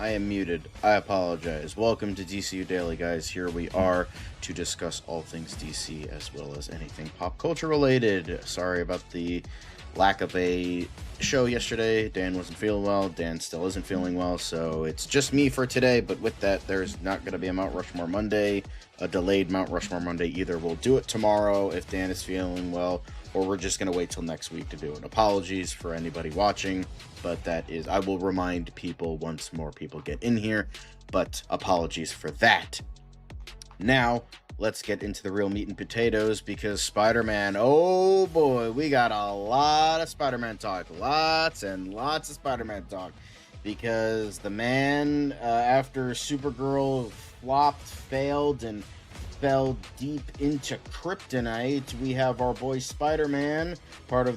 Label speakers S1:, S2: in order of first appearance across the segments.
S1: I am muted. I apologize. Welcome to DCU Daily, guys. Here we are to discuss all things DC as well as anything pop culture related. Sorry about the lack of a show yesterday. Dan wasn't feeling well. Dan still isn't feeling well, so it's just me for today. But with that, there's not going to be a Mount Rushmore Monday, a delayed Mount Rushmore Monday either. We'll do it tomorrow if Dan is feeling well, or we're just going to wait till next week to do it. Apologies for anybody watching, but that is, I will remind people once more people get in here, but apologies for that. Now, let's get into the real meat and potatoes, because Spider-Man, oh boy, we got a lot of Spider-Man talk. Lots and lots of Spider-Man talk. Because the man, after Supergirl flopped, failed, and fell deep into kryptonite, we have our boy Spider-Man, part of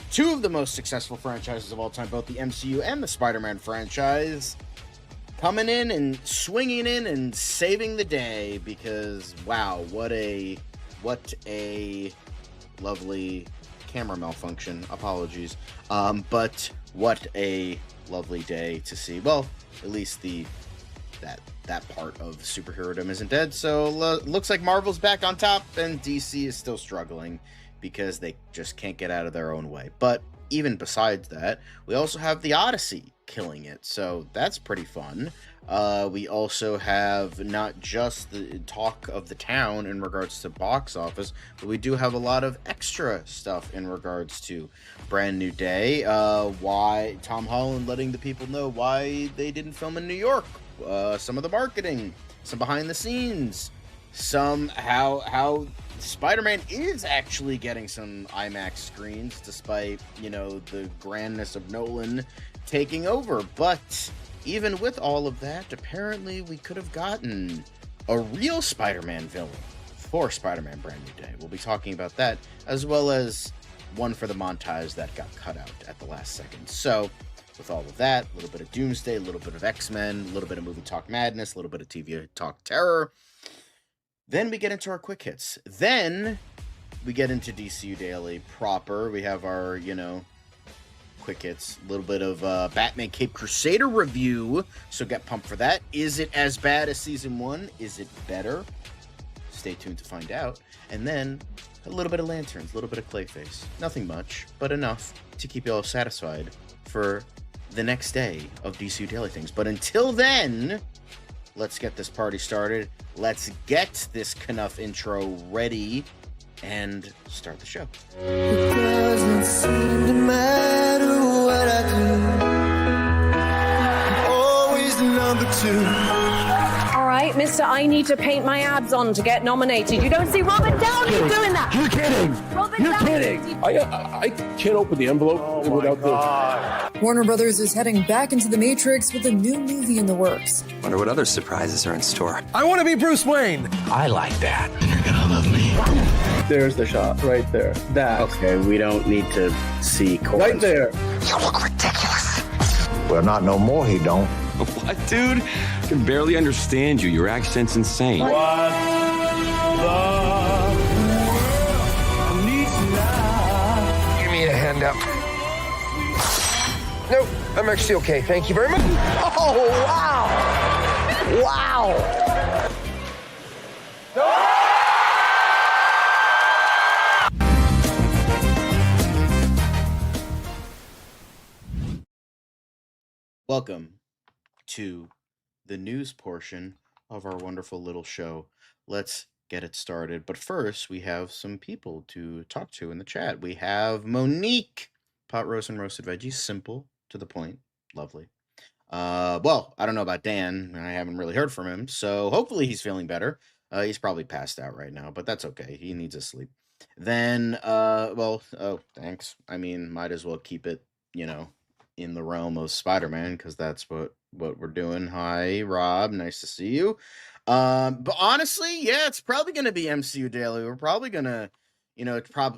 S1: two of the most successful franchises of all time, both the MCU and the Spider-Man franchise, coming in and swinging in and saving the day, because wow, what a lovely camera malfunction. Apologies. But what a lovely day to see. Well, at least that part of superherodom isn't dead. So looks like Marvel's back on top and DC is still struggling because they just can't get out of their own way. But even besides that, we also have the Odyssey killing it, so that's pretty fun. We also have not just the talk of the town in regards to box office, but we do have a lot of extra stuff in regards to Brand New Day. Why Tom Holland letting the people know why they didn't film in New York. Some of the marketing, some behind the scenes, some how Spider-Man is actually getting some IMAX screens, despite, the grandness of Nolan taking over. But even with all of that, apparently we could have gotten a real Spider-Man villain for Spider-Man Brand New Day. We'll be talking about that, as well as one for the montage that got cut out at the last second. So, with all of that, a little bit of Doomsday, a little bit of X-Men, a little bit of movie talk madness, a little bit of TV talk terror. Then we get into our quick hits. Then we get into DCU Daily proper. We have our, quick hits. A little bit of Batman Cape Crusader review. So get pumped for that. Is it as bad as season 1? Is it better? Stay tuned to find out. And then a little bit of Lanterns, a little bit of Clayface. Nothing much, but enough to keep you all satisfied for the next day of DCU Daily things. But until then, let's get this party started. Let's get this Knuff intro ready and start the show.
S2: It doesn't seem to matter what I do. I'm always number 2.
S3: All right, mister, I need to paint my abs on to get nominated. You don't see Robert Downey doing that.
S4: You're kidding.
S3: Robert
S4: You're
S3: Downey.
S4: kidding. I can't open the envelope without the...
S5: Warner Brothers is heading back into the Matrix with a new movie in the works.
S6: Wonder what other surprises are in store.
S4: I want to be Bruce Wayne. I like that. You're gonna love me.
S7: There's the shot right there. That.
S1: Okay, we don't need to see
S7: Right there.
S6: You look ridiculous.
S8: Well, not no more, he don't.
S9: What, dude? I can barely understand you. Your accent's insane.
S2: What the
S6: Give me a hand up. Nope, I'm actually okay. Thank you very much. Oh, wow. Wow.
S1: Welcome to the news portion of our wonderful little show. Let's get it started. But first, we have some people to talk to in the chat. We have Monique, pot roast and roasted veggies, simple, to the point, lovely. Well, I don't know about Dan. I haven't really heard from him, so hopefully he's feeling better. He's probably passed out right now, but that's okay. He needs his sleep. Then, thanks. I mean, might as well keep it, in the realm of Spider-Man, because that's what we're doing. Hi, Rob. Nice to see you. But honestly, yeah, it's probably going to be MCU Daily. We're probably going to,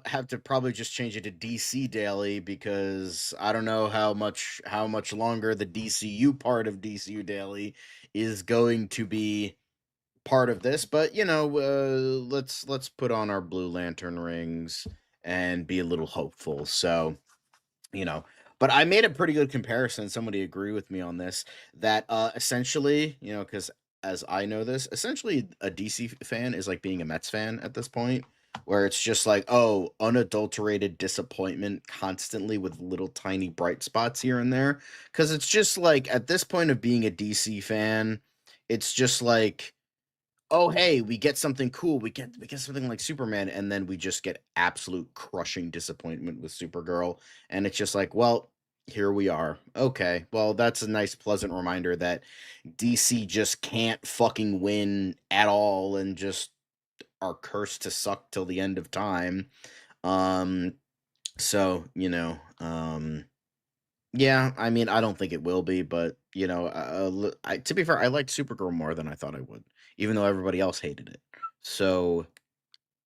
S1: have to probably just change it to DC Daily, because I don't know how much longer the DCU part of DCU Daily is going to be part of this. But, let's put on our blue lantern rings and be a little hopeful. So, But I made a pretty good comparison. Somebody agree with me on this that essentially, because as I know this, essentially a DC fan is like being a Mets fan at this point, where it's just like, oh, unadulterated disappointment constantly with little tiny bright spots here and there. Because it's just like at this point of being a DC fan, it's just like, oh hey, we get something cool, we get something like Superman, and then we just get absolute crushing disappointment with Supergirl, and it's just like, well, here we are. Okay, well, that's a nice pleasant reminder that DC just can't fucking win at all and just are cursed to suck till the end of time. um so yeah, I mean, I don't think it will be, but to be fair, I liked Supergirl more than I thought I would, even though everybody else hated it. So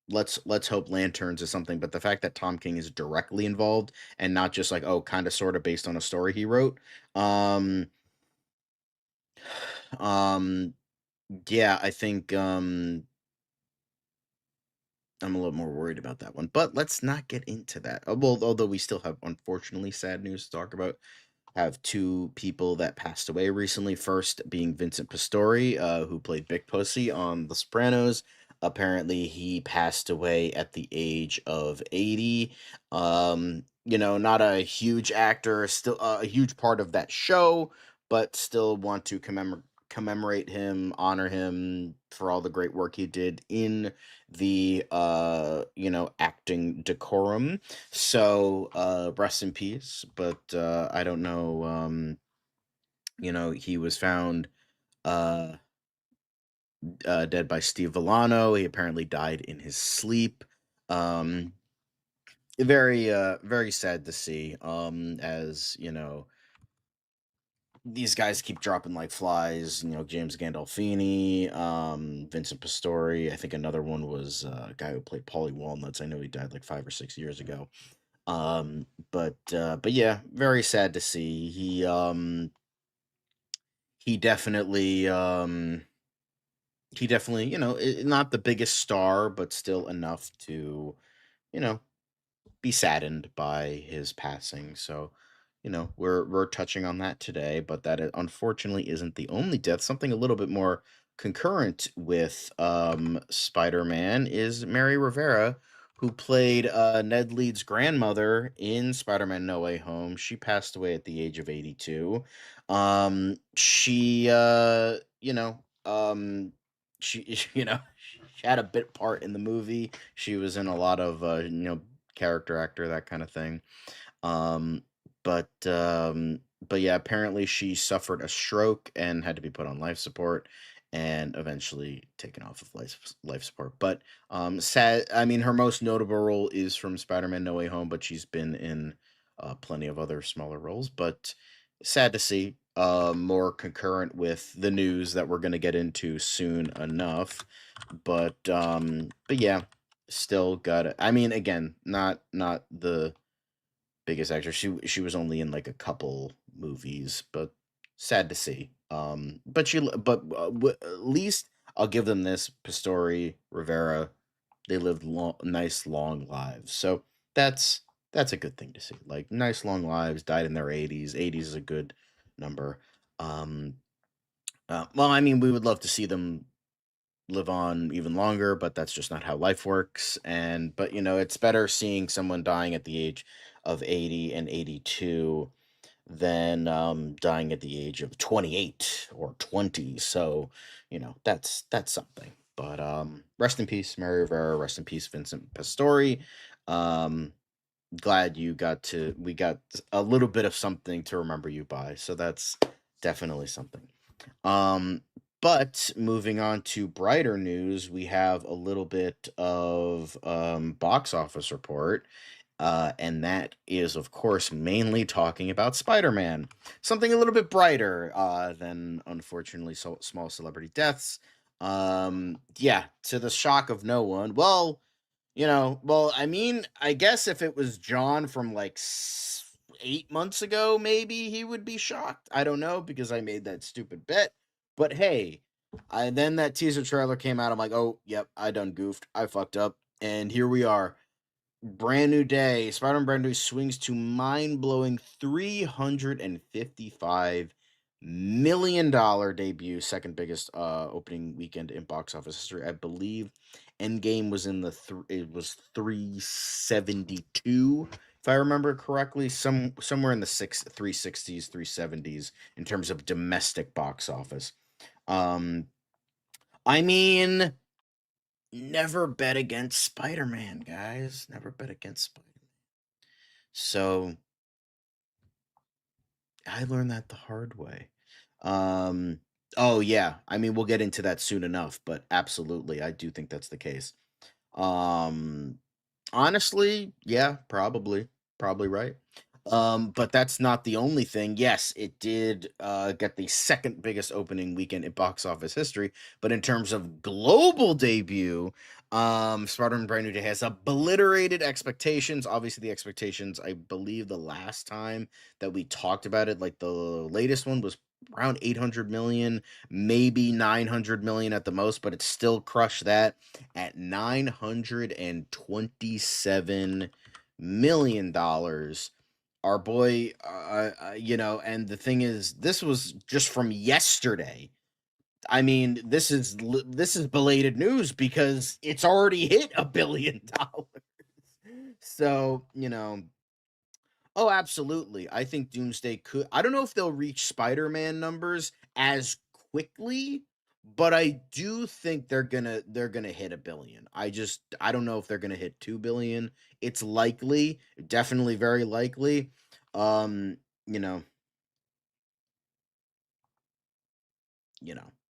S1: let's hope Lanterns is something. But the fact that Tom King is directly involved and not just like, oh, kind of sort of based on a story he wrote, um, um, yeah, I think I'm a little more worried about that one. But let's not get into that. Well, although we still have unfortunately sad news to talk about. Have two people that passed away recently. First being Vincent Pastore, who played Big Pussy on The Sopranos. Apparently, he passed away at the age of 80. Not a huge actor, still a huge part of that show, but still want to commemorate him, honor him for all the great work he did in the acting decorum. So rest in peace. But I don't know. He was found uh, dead by Steve Villano. He apparently died in his sleep. um very sad to see, as these guys keep dropping like flies. James Gandolfini, Vincent Pastore. I think another one was a guy who played Paulie Walnuts. I know he died like 5 or 6 years ago. But yeah, very sad to see. He definitely not the biggest star, but still enough to you know be saddened by his passing. So, we're touching on that today, but that unfortunately isn't the only death. Something a little bit more concurrent with Spider-Man is Mary Rivera, who played Ned Leeds' grandmother in Spider-Man No Way Home. She passed away at the age of 82. She she she had a bit part in the movie. She was in a lot of character actor, that kind of thing. Um, but yeah, apparently she suffered a stroke and had to be put on life support and eventually taken off of life support. But sad. I mean, her most notable role is from Spider-Man No Way Home, but she's been in plenty of other smaller roles. But sad to see. More concurrent with the news that we're going to get into soon enough. But yeah, still got it. I mean, again, not the biggest actor. She was only in like a couple movies, but sad to see. At least I'll give them this. Pastore, Rivera, they lived nice long lives. So that's that's a good thing to see. Like nice long lives, died in their 80s. 80s is a good number. Um, well, I mean, we would love to see them live on even longer, but that's just not how life works. But it's better seeing someone dying at the age of 80 and 82 than dying at the age of 28 or 20. So, that's something. But rest in peace, Mary Rivera. Rest in peace, Vincent Pastore. Um, Glad we got a little bit of something to remember you by. So that's definitely something. Um, but moving on to brighter news, we have a little bit of box office report. And that is, of course, mainly talking about Spider-Man. Something a little bit brighter than, unfortunately, small celebrity deaths. Yeah, to the shock of no one. Well, I mean, I guess if it was John from like 8 months ago, maybe he would be shocked. I don't know because I made that stupid bet. But hey, then that teaser trailer came out. I'm like, oh, yep, I done goofed. I fucked up. And here we are. Brand new day. Spider-Man Brand New swings to mind-blowing $355 million debut, second biggest opening weekend in box office history. I believe Endgame was in the it was 372, if I remember correctly, somewhere in the 360s, 370s in terms of domestic box office. I mean, never bet against Spider-Man, guys. Never bet against Spider-Man. So I learned that the hard way. Oh yeah, I mean we'll get into that soon enough, but absolutely, I do think that's the case. Um, Honestly, yeah, probably right. But that's not the only thing. Yes, it did get the second biggest opening weekend in box office history, but in terms of global debut, Spider-Man Brand New Day has obliterated expectations. Obviously, the expectations, I believe the last time that we talked about it, like the latest one was around 800 million, maybe 900 million at the most, but it still crushed that at $927 million. Our boy, and the thing is, this was just from yesterday. I mean, this is belated news because it's already hit $1 billion. So, oh, absolutely. I think Doomsday could. I don't know if they'll reach Spider-Man numbers as quickly, but I do think they're gonna hit $1 billion. I don't know if they're gonna hit $2 billion. It's likely, definitely very likely. Um, you know,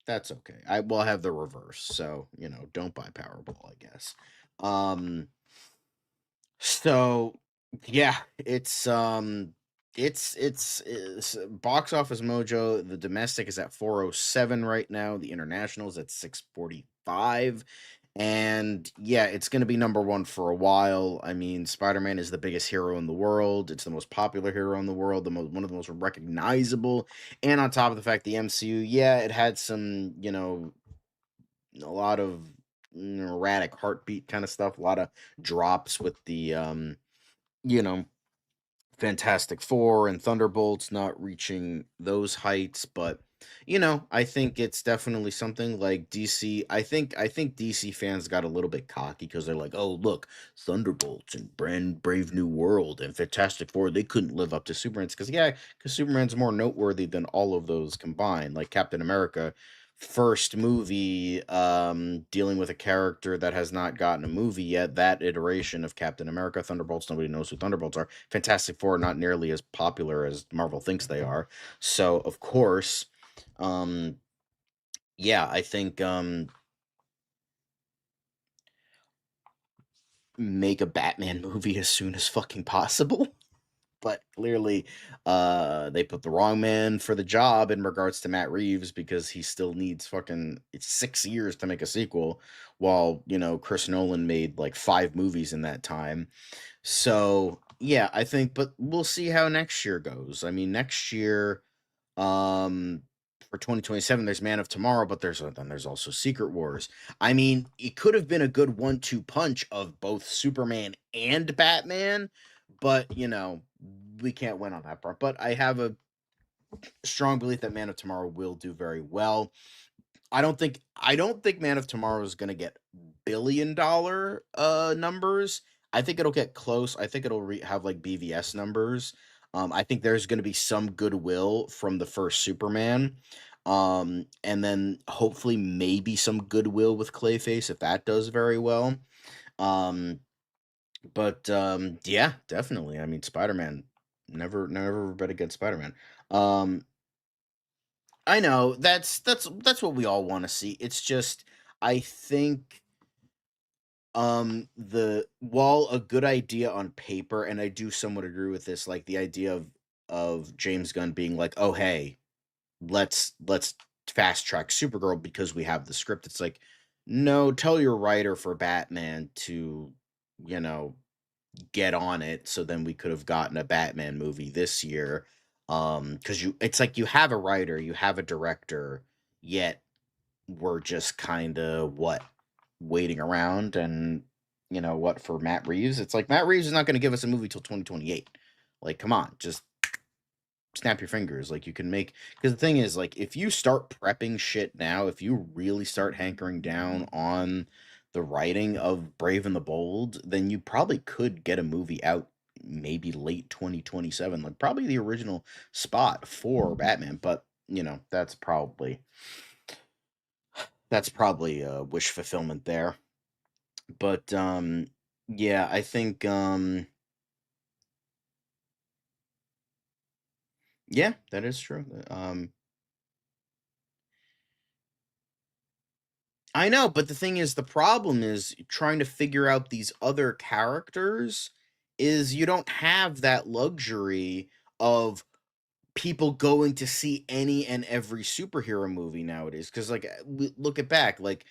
S1: that's okay. I will have the reverse, so don't buy Powerball, I guess. Um, So yeah, it's Box Office Mojo. The domestic is at 407 right now. The international is at 645. And yeah, it's going to be number one for a while. I mean, Spider-Man is the biggest hero in the world. It's the most popular hero in the world, one of the most recognizable. And on top of the fact, the MCU, yeah, it had some, a lot of erratic heartbeat kind of stuff, a lot of drops with the you know Fantastic Four and Thunderbolts not reaching those heights, but I think it's definitely something like DC. I think DC fans got a little bit cocky because they're like, "Oh, look, Thunderbolts and Brave New World and Fantastic Four, they couldn't live up to Superman's." Because Superman's more noteworthy than all of those combined. Like Captain America, first movie dealing with a character that has not gotten a movie yet. That iteration of Captain America, Thunderbolts, nobody knows who Thunderbolts are. Fantastic Four, not nearly as popular as Marvel thinks they are. So of course, um yeah, I think make a Batman movie as soon as fucking possible. But clearly, they put the wrong man for the job in regards to Matt Reeves because he still needs fucking 6 years to make a sequel, while Chris Nolan made like 5 movies in that time. So yeah, I think, but we'll see how next year goes. I mean, next year, um, for 2027, there's Man of Tomorrow, but there's also Secret Wars. I mean, it could have been a good 1-2 punch of both Superman and Batman, but we can't win on that part. But I have a strong belief that Man of Tomorrow will do very well. I don't think Man of Tomorrow is gonna get $1 billion numbers. I think it'll get close. I think it'll have like BVS numbers. I think there's gonna be some goodwill from the first Superman. And then hopefully maybe some goodwill with Clayface if that does very well. Um, but yeah, definitely. I mean, Spider-Man, never bet against Spider-Man. Um, I know that's what we all want to see. It's just I think the while a good idea on paper, and I do somewhat agree with this, like the idea of James Gunn being like, "Oh hey, let's fast track Supergirl because we have the script." It's like, no, tell your writer for Batman to, you know, get on it so then we could have gotten a Batman movie this year. Because it's like you have a writer, you have a director, yet we're just kind of waiting around, and you know what, for Matt Reeves. It's like Matt Reeves is not going to give us a movie till 2028. Like, come on, just snap your fingers. Like, you can make, because the thing is, like, if you start prepping shit now, if you really start hankering down on the writing of Brave and the Bold, then you probably could get a movie out maybe late 2027, like probably the original spot for Batman. But you know, that's probably wish fulfillment there. But yeah, I think yeah, that is true. I know, but the thing is, the problem is trying to figure out these other characters is you don't have that luxury of people going to see any and every superhero movie nowadays. Because, like, look at back, like,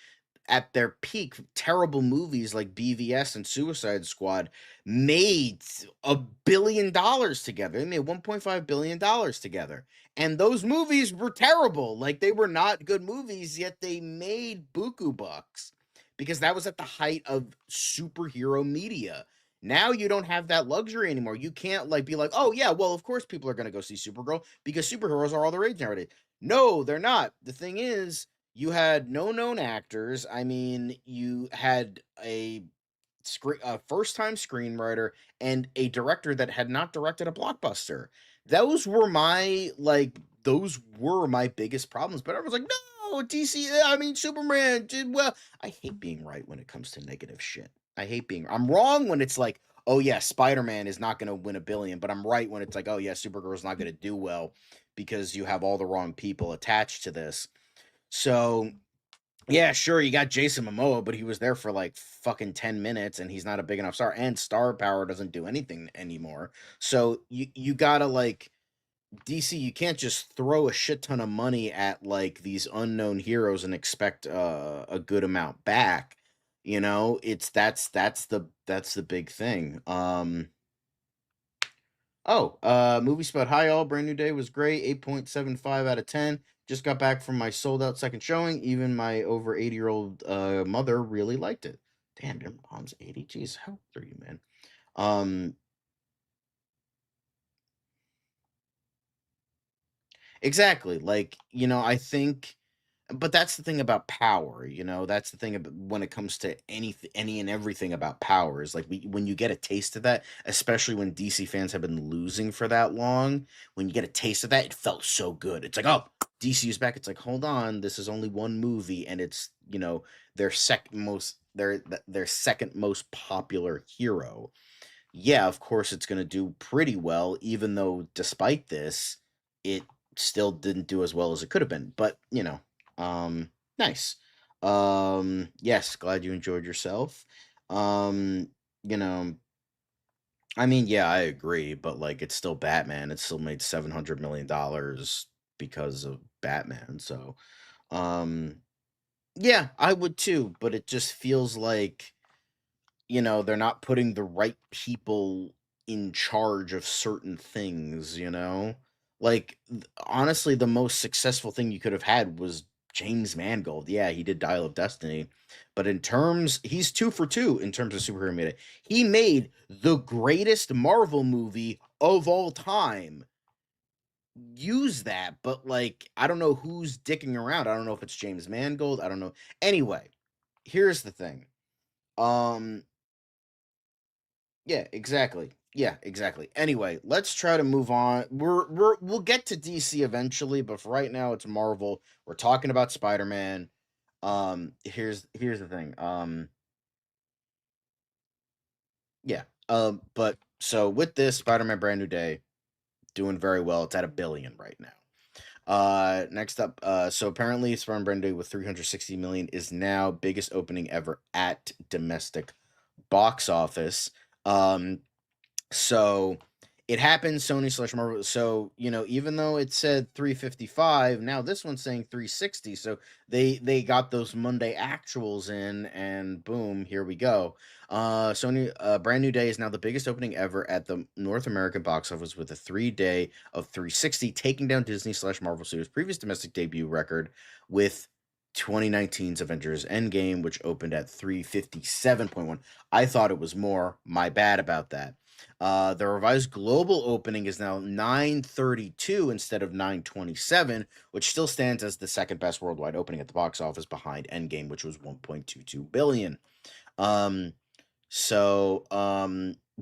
S1: at their peak, terrible movies like BVS and Suicide Squad made $1 billion together. They made $1.5 billion together. And those movies were terrible. Like, they were not good movies, yet they made buku bucks because that was at the height of superhero media. Now you don't have that luxury anymore. You can't like be like, oh yeah, well of course people are gonna go see Supergirl because superheroes are all the rage nowadays. No, they're not. The thing is, you had no known actors. I mean, you had a first-time screenwriter and a director that had not directed a blockbuster. Those were my biggest problems. But everyone's like, no, DC. I mean, Superman did well. I hate being right when it comes to negative shit. I'm wrong when it's like, oh yeah, Spider-Man is not going to win $1 billion, but I'm right when it's like, oh yeah, Supergirl's not going to do well because you have all the wrong people attached to this. So, yeah, sure, you got Jason Momoa, but he was there for like fucking 10 minutes and he's not a big enough star. And star power doesn't do anything anymore. So you gotta like DC, you can't just throw a shit ton of money at like these unknown heroes and expect a good amount back. You know, that's the big thing. Movie Spot. Hi all, brand new day was great. 8.75 out of 10. Just got back from my sold out second showing. Even my over 80-year-old mother really liked it. Damn, your mom's 80. Jeez, how old are you, man? Exactly. Like, you know, I think, but that's the thing about power, you know, that's the thing about when it comes to any and everything about power is like when you get a taste of that, especially when DC fans have been losing for that long, when you get a taste of that, it felt so good. It's like, oh, DC is back. It's like, hold on, this is only one movie and it's, you know, their second most popular hero. Yeah, of course it's going to do pretty well, even though despite this, it still didn't do as well as it could have been. But, you know, nice. Yes, glad you enjoyed yourself. You know, I mean, yeah, I agree, but like it's still Batman. It still made $700 million because of Batman. So, um, yeah, I would too, but it just feels like you know, they're not putting the right people in charge of certain things, you know? Like, honestly, the most successful thing you could have had was James Mangold. Yeah, he did Dial of Destiny. But he's 2 for 2 in terms of superhero media. He made the greatest Marvel movie of all time. Use that, but like, I don't know who's dicking around. I don't know if it's James Mangold. I don't know. Anyway, here's the thing. Um, Yeah, exactly. Yeah, exactly. Anyway, let's try to move on. We'll get to DC eventually, but for right now it's Marvel. We're talking about Spider-Man. Here's the thing. Yeah. But so with this Spider-Man Brand New Day doing very well. It's at $1 billion right now. Next up, so apparently Spider-Man Brand New Day with 360 million is now biggest opening ever at domestic box office. So it happened Sony/Marvel. So, you know, even though it said 355, now this one's saying 360. So they got those Monday actuals in and boom, here we go. Sony Brand New Day is now the biggest opening ever at the North American box office with a 3-day of 360, taking down Disney/Marvel Studios' previous domestic debut record with 2019's Avengers Endgame, which opened at 357.1. I thought it was more. My bad about that. The revised global opening is now 932 instead of 927, which still stands as the second best worldwide opening at the box office behind Endgame, which was 1.22 billion. Um, so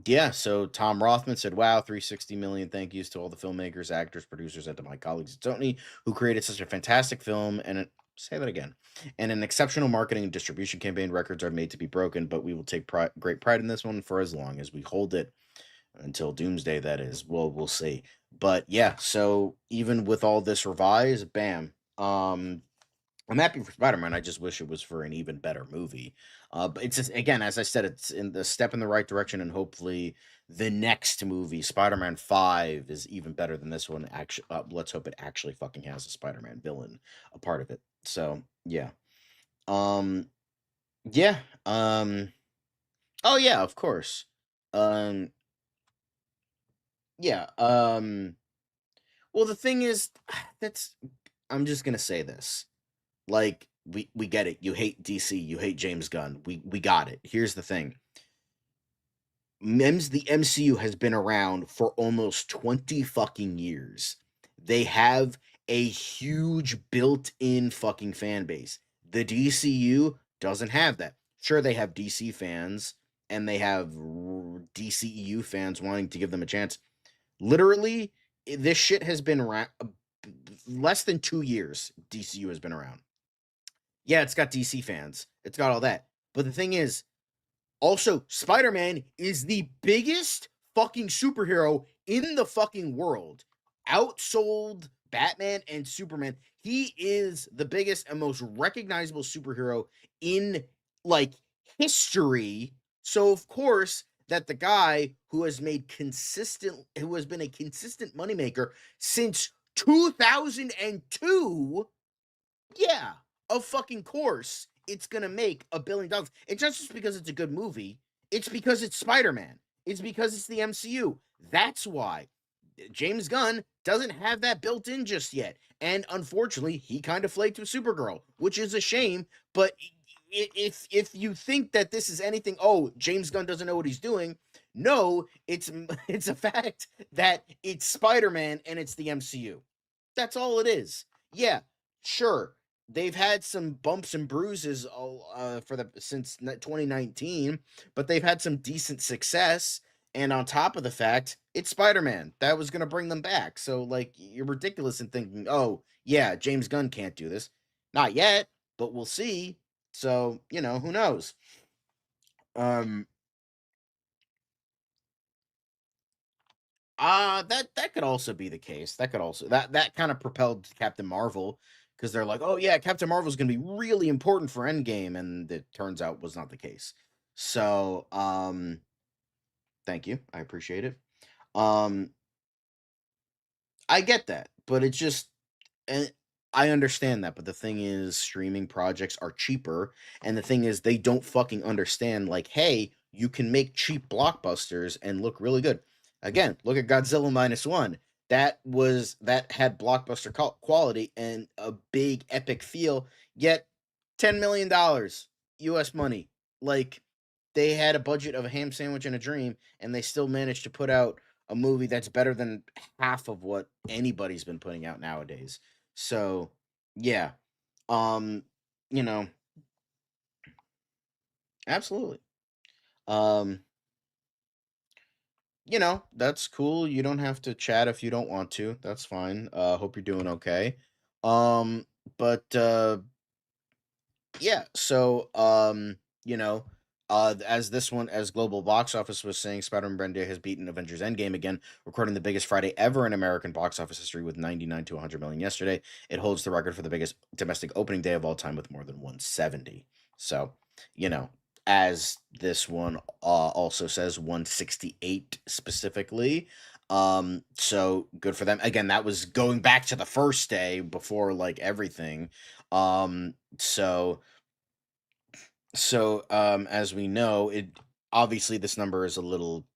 S1: yeah, so Tom Rothman said, "Wow, 360 million. Thank yous to all the filmmakers, actors, producers, and to my colleagues at Sony who created such a fantastic film and say that again. And an exceptional marketing and distribution campaign. Records are made to be broken, but we will take great pride in this one for as long as we hold it until doomsday, that is. Well, we'll see. But yeah, so even with all this revised, bam. I'm happy for Spider-Man. I just wish it was for an even better movie. But it's just, again, as I said, it's in the step in the right direction, and hopefully the next movie, Spider-Man 5, is even better than this one. Actually, let's hope it actually fucking has a Spider-Man villain a part of it. So yeah, um, yeah, oh yeah, of course, um, yeah, well, the thing is, that's I'm just gonna say this. Like, we get it. You hate DC, you hate James Gunn. We got it. Here's the thing. The MCU has been around for almost 20 fucking years. They have a huge built-in fucking fan base. The DCU doesn't have that. Sure, they have DC fans and they have DCEU fans wanting to give them a chance. Literally, this shit has been around less than 2 years. DCU has been around. Yeah, it's got DC fans. It's got all that. But the thing is, also, Spider-Man is the biggest fucking superhero in the fucking world. Outsold Batman and Superman. He is the biggest and most recognizable superhero in, like, history. So, of course, that the guy who has been a consistent moneymaker since 2002, yeah, of fucking course, it's gonna make $1 billion. It's not just because it's a good movie. It's because it's Spider-Man. It's because it's the MCU. That's why James Gunn doesn't have that built in just yet. And unfortunately, he kind of flaked with Supergirl, which is a shame. But if you think that this is anything, oh, James Gunn doesn't know what he's doing. No, it's a fact that it's Spider-Man and it's the MCU. That's all it is. Yeah, sure. They've had some bumps and bruises since 2019, but they've had some decent success. And on top of the fact, it's Spider-Man that was going to bring them back. So, like, you're ridiculous in thinking, oh yeah, James Gunn can't do this. Not yet, but we'll see. So, who knows? That could also be the case. That could also that kind of propelled Captain Marvel, because they're like, oh yeah, Captain Marvel's gonna be really important for Endgame, and it turns out was not the case. So, thank you. I appreciate it. Um, I get that, but it's just, and I understand that, but the thing is, streaming projects are cheaper, and the thing is, they don't fucking understand. Like, hey, you can make cheap blockbusters and look really good. Again, look at Godzilla -1. That had blockbuster quality and a big epic feel. Yet, $10 million U.S. money. Like, they had a budget of a ham sandwich and a dream, and they still managed to put out a movie that's better than half of what anybody's been putting out nowadays. So, yeah. Um, you know, absolutely. Um, that's cool. You don't have to chat if you don't want to. That's fine. Hope you're doing okay. Um, but yeah, so as global box office was saying, Spider-Man Brand has beaten Avengers Endgame again, recording the biggest Friday ever in American box office history with 99 to 100 million yesterday. It holds the record for the biggest domestic opening day of all time with more than 170. So, as this one also says, 168 specifically. So good for them. Again, that was going back to the first day before, like, everything. So as we know, it obviously this number is a little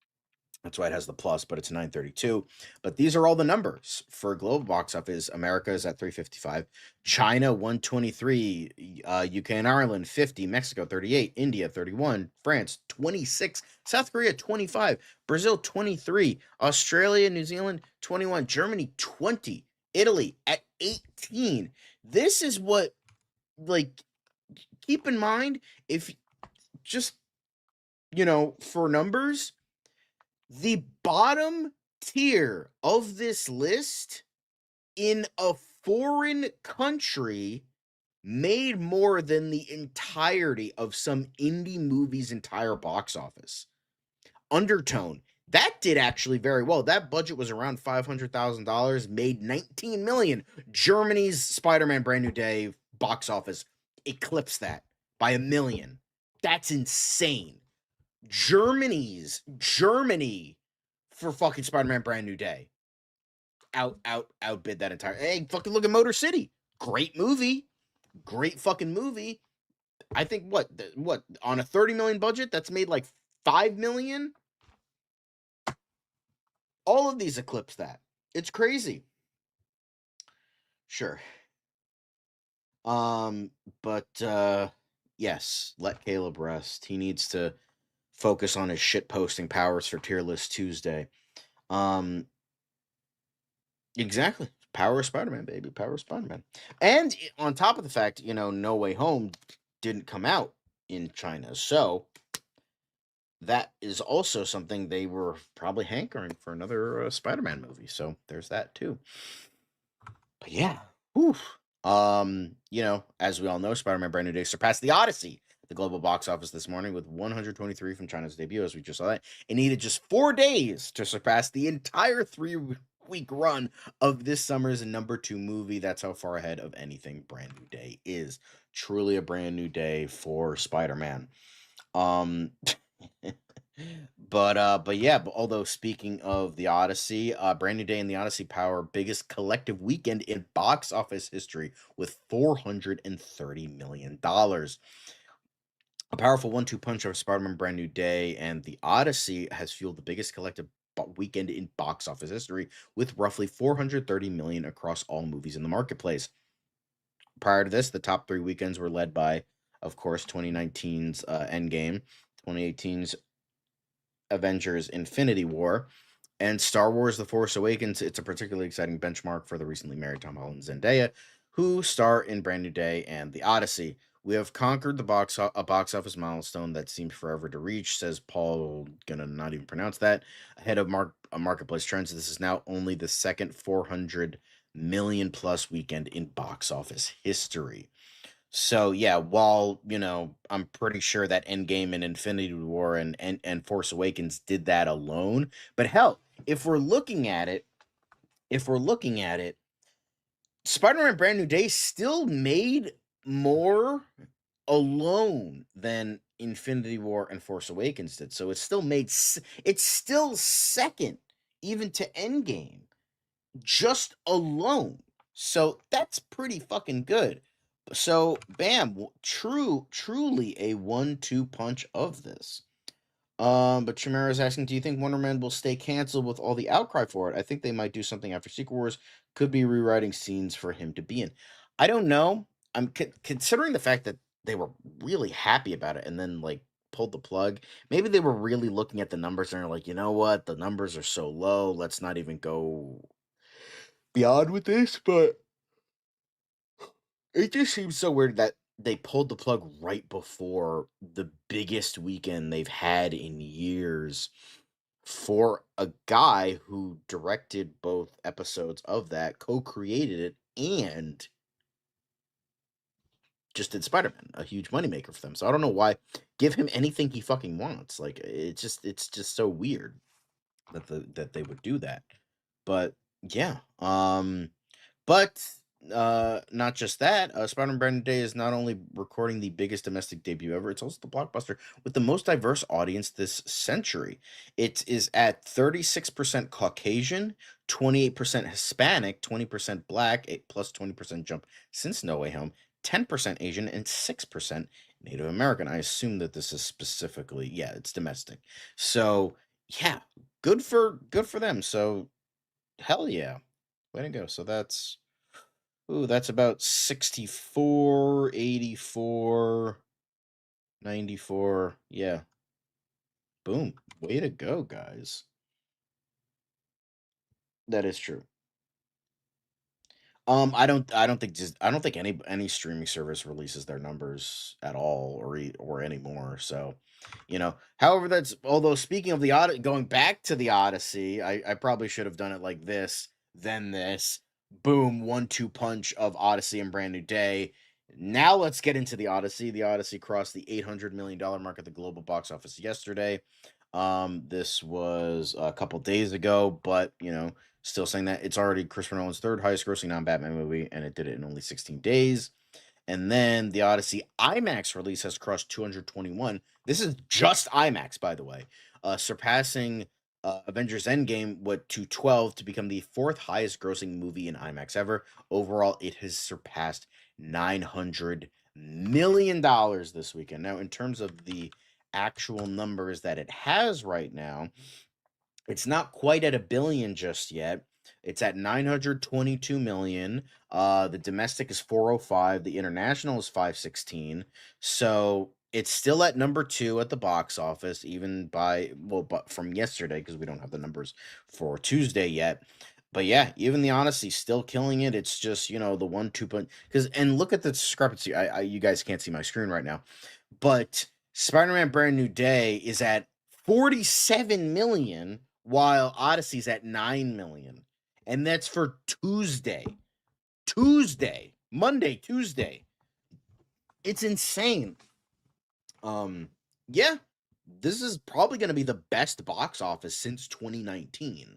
S1: That's why it has the plus, but it's 932. But these are all the numbers for global box office. America is at 355, China 123, UK and Ireland 50, Mexico 38, India 31, France 26, South Korea 25, Brazil 23, Australia, New Zealand 21, Germany 20, Italy at 18. This is what, like, keep in mind, if just, for numbers, the bottom tier of this list in a foreign country made more than the entirety of some indie movie's entire box office. Undertone, that did actually very well. That budget was around $500,000, made $19 million. Germany's Spider-Man Brand New Day box office eclipsed that by $1 million. That's insane. Germany for fucking Spider-Man Brand New Day outbid that entire. Hey, fucking look at Motor City. Great movie. Great fucking movie. I think what on a 30 million budget that's made like 5 million. All of these eclipse that. It's crazy. Sure. But yes, let Caleb rest. He needs to focus on his shit posting powers for Tier List Tuesday. Exactly. Power of Spider-Man, baby. Power of Spider-Man. And on top of the fact, No Way Home didn't come out in China. So that is also something they were probably hankering for another Spider-Man movie. So there's that too. But yeah. Whew. As we all know, Spider-Man Brand New Day surpassed The Odyssey, the global box office this morning, with 123 from China's debut, as we just saw that. It needed just 4 days to surpass the entire 3-week run of this summer's number 2 movie. That's how far ahead of anything Brand New Day is. Truly a brand new day for Spider-Man. But although speaking of the Odyssey, Brand New Day and the Odyssey power biggest collective weekend in box office history with $430 million. A powerful 1-2 punch of Spider-Man Brand New Day and the Odyssey has fueled the biggest collective weekend in box office history with roughly $430 million across all movies in the marketplace. Prior to this, the top 3 weekends were led by, of course, 2019's Endgame, 2018's Avengers Infinity War, and Star Wars The Force Awakens. It's a particularly exciting benchmark for the recently married Tom Holland and Zendaya, who star in Brand New Day and The Odyssey. We have conquered a box office milestone that seemed forever to reach, says Paul, gonna not even pronounce that, ahead of marketplace trends. This is now only the second 400 million plus weekend in box office history. So yeah, while I'm pretty sure that Endgame and Infinity War and Force Awakens did that alone, but hell, if we're looking at it, Spider-Man Brand New Day still made more alone than Infinity War and Force Awakens did. So it's still second even to Endgame just alone. So that's pretty fucking good. So, bam, truly a 1-2 punch of this. But Chimera is asking, do you think Wonder Man will stay canceled with all the outcry for it? I think they might do something after Secret Wars. Could be rewriting scenes for him to be in. I don't know. I'm considering the fact that they were really happy about it and then pulled the plug. Maybe they were really looking at the numbers and they're like, you know what? The numbers are so low. Let's not even go beyond with this. But it just seems so weird that they pulled the plug right before the biggest weekend they've had in years for a guy who directed both episodes of that, co-created it, and just did Spider-Man, a huge moneymaker for them. So I don't know why. Give him anything he fucking wants. It's just so weird that they would do that. But yeah. But not just that, Spider-Man Brand New Day is not only recording the biggest domestic debut ever, it's also the blockbuster with the most diverse audience this century. It is at 36% Caucasian, 28% Hispanic, 20% Black, plus 20% jump since No Way Home, 10% Asian, and 6% Native American. I assume that this is specifically, it's domestic. So yeah, good for them. So hell yeah, way to go. So that's about 64, 84, 94. Yeah, boom, way to go, guys. That is true. I don't think any streaming service releases their numbers at all or anymore. So, however, that's although speaking of the Odyssey, going back to the Odyssey, I probably should have done it like this, then this, boom, 1-2 punch of Odyssey and Brand New Day. Now let's get into the Odyssey. The Odyssey crossed the $800 million mark at the global box office yesterday. This was a couple days ago, but still saying that it's already Christopher Nolan's third highest grossing non-Batman movie, and it did it in only 16 days. And then the Odyssey IMAX release has crossed 221. This is just IMAX, by the way, surpassing Avengers Endgame with 212 to become the fourth highest grossing movie in IMAX ever. Overall, it has surpassed $900 million this weekend. Now, in terms of the actual numbers that it has right now, it's not quite at a billion just yet. It's at 922 million. The domestic is 405. The international is 516. So it's still at number 2 at the box office, even but from yesterday, because we don't have the numbers for Tuesday yet. But yeah, even the Odyssey still killing it. It's just the 1-2 punch. And look at the discrepancy. You guys can't see my screen right now, but Spider-Man Brand New Day is at 47 million while Odyssey's at 9 million. And that's for Tuesday. Monday, Tuesday. It's insane. Yeah. This is probably going to be the best box office since 2019.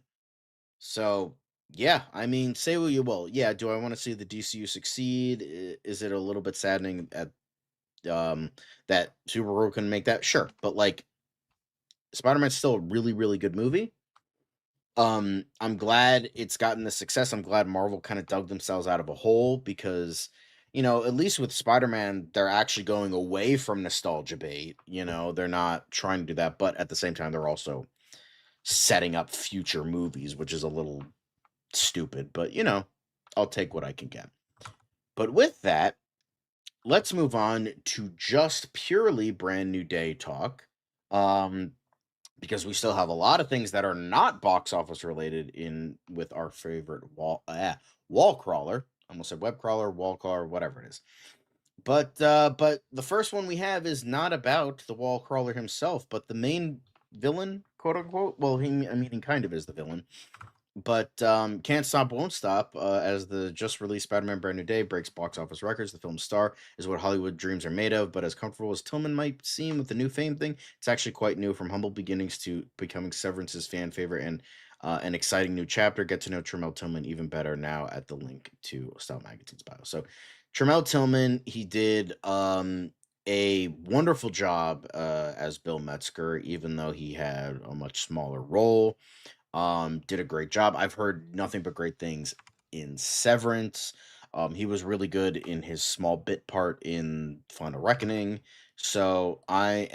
S1: So, yeah, I mean, say what you will. Yeah, do I want to see the DCU succeed? Is it a little bit saddening at that Supergirl couldn't make that? Sure, but like Spider-Man's still a really, really good movie. I'm glad it's gotten the success. I'm glad Marvel kind of dug themselves out of a hole because, at least with Spider-Man, they're actually going away from nostalgia bait. They're not trying to do that, but at the same time, they're also setting up future movies, which is a little stupid. But I'll take what I can get. But with that, let's move on to just purely Brand New Day talk. Because we still have a lot of things that are not box office related in with our favorite wall crawler. I almost said web crawler, wall crawler, whatever it is. But the first one we have is not about the wall crawler himself, but the main villain, quote unquote. Well, he kind of is the villain. But Can't Stop, Won't Stop, as the just released Spider-Man Brand New Day breaks box office records. The film's star is what Hollywood dreams are made of, but as comfortable as Tillman might seem with the new fame thing, it's actually quite new, from humble beginnings to becoming Severance's fan favorite and an exciting new chapter. Get to know Tremel Tillman even better now at the link to Style Magazine's bio. So Tremel Tillman, he did a wonderful job as Bill Metzger, even though he had a much smaller role. Did a great job. I've heard nothing but great things in Severance. He was really good in his small bit part in Final Reckoning. So I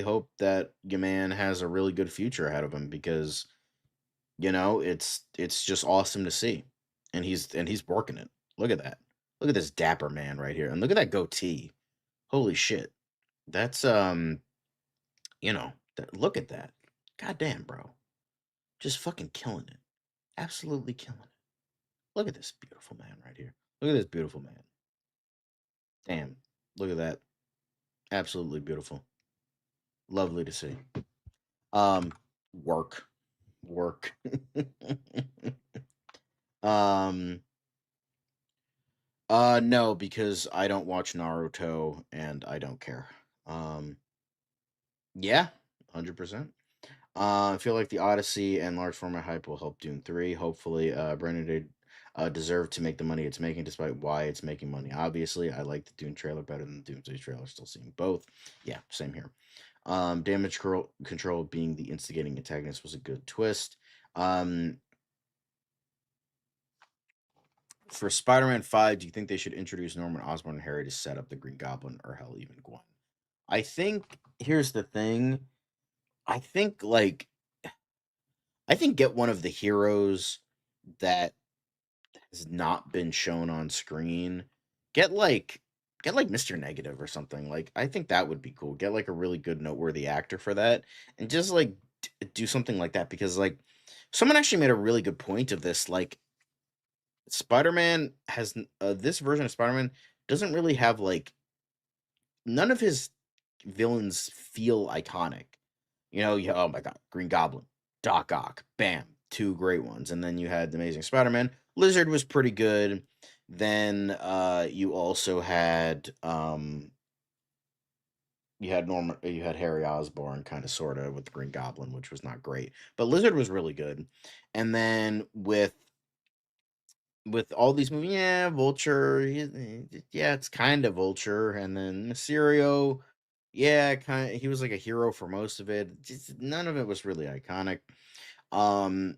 S1: hope that your man has a really good future ahead of him because it's just awesome to see, and he's working it. Look at that. Look at this dapper man right here, and look at that goatee. Holy shit, that's look at that. God damn, bro. Just fucking killing it. Absolutely killing it. Look at this beautiful man right here. Look at this beautiful man. Damn. Look at that. Absolutely beautiful. Lovely to see. Um, work. Work. um, no, because I don't watch Naruto and I don't care. Yeah, 100%. I feel like the Odyssey and large format hype will help Dune 3. Hopefully, Brandon did deserve to make the money it's making, despite why it's making money. Obviously, I like the Dune trailer better than the Doomsday trailer. Still seeing both. Yeah, same here. Control being the instigating antagonist was a good twist. For Spider-Man 5, do you think they should introduce Norman Osborn and Harry to set up the Green Goblin or hell even Gwen? I think here's the thing. I think like I think get one of the heroes that has not been shown on screen. Get like get like Mr. Negative or something. Like I think that would be cool. Get like a really good noteworthy actor for that and just like do something like that because like someone actually made a really good point of this like Spider-Man has this version of Spider-Man doesn't really have like none of his villains feel iconic. You know, oh my god, Green Goblin, Doc Ock, bam, two great ones. And then you had the Amazing Spider-Man. Lizard was pretty good. Then you also had you had Harry Osborn kind of sort of with the Green Goblin, which was not great. But Lizard was really good. And then with all these movies, yeah, Vulture, yeah, it's kind of Vulture, and then Mysterio, yeah, kind of, he was like a hero for most of it. Just none of it was really iconic. Um,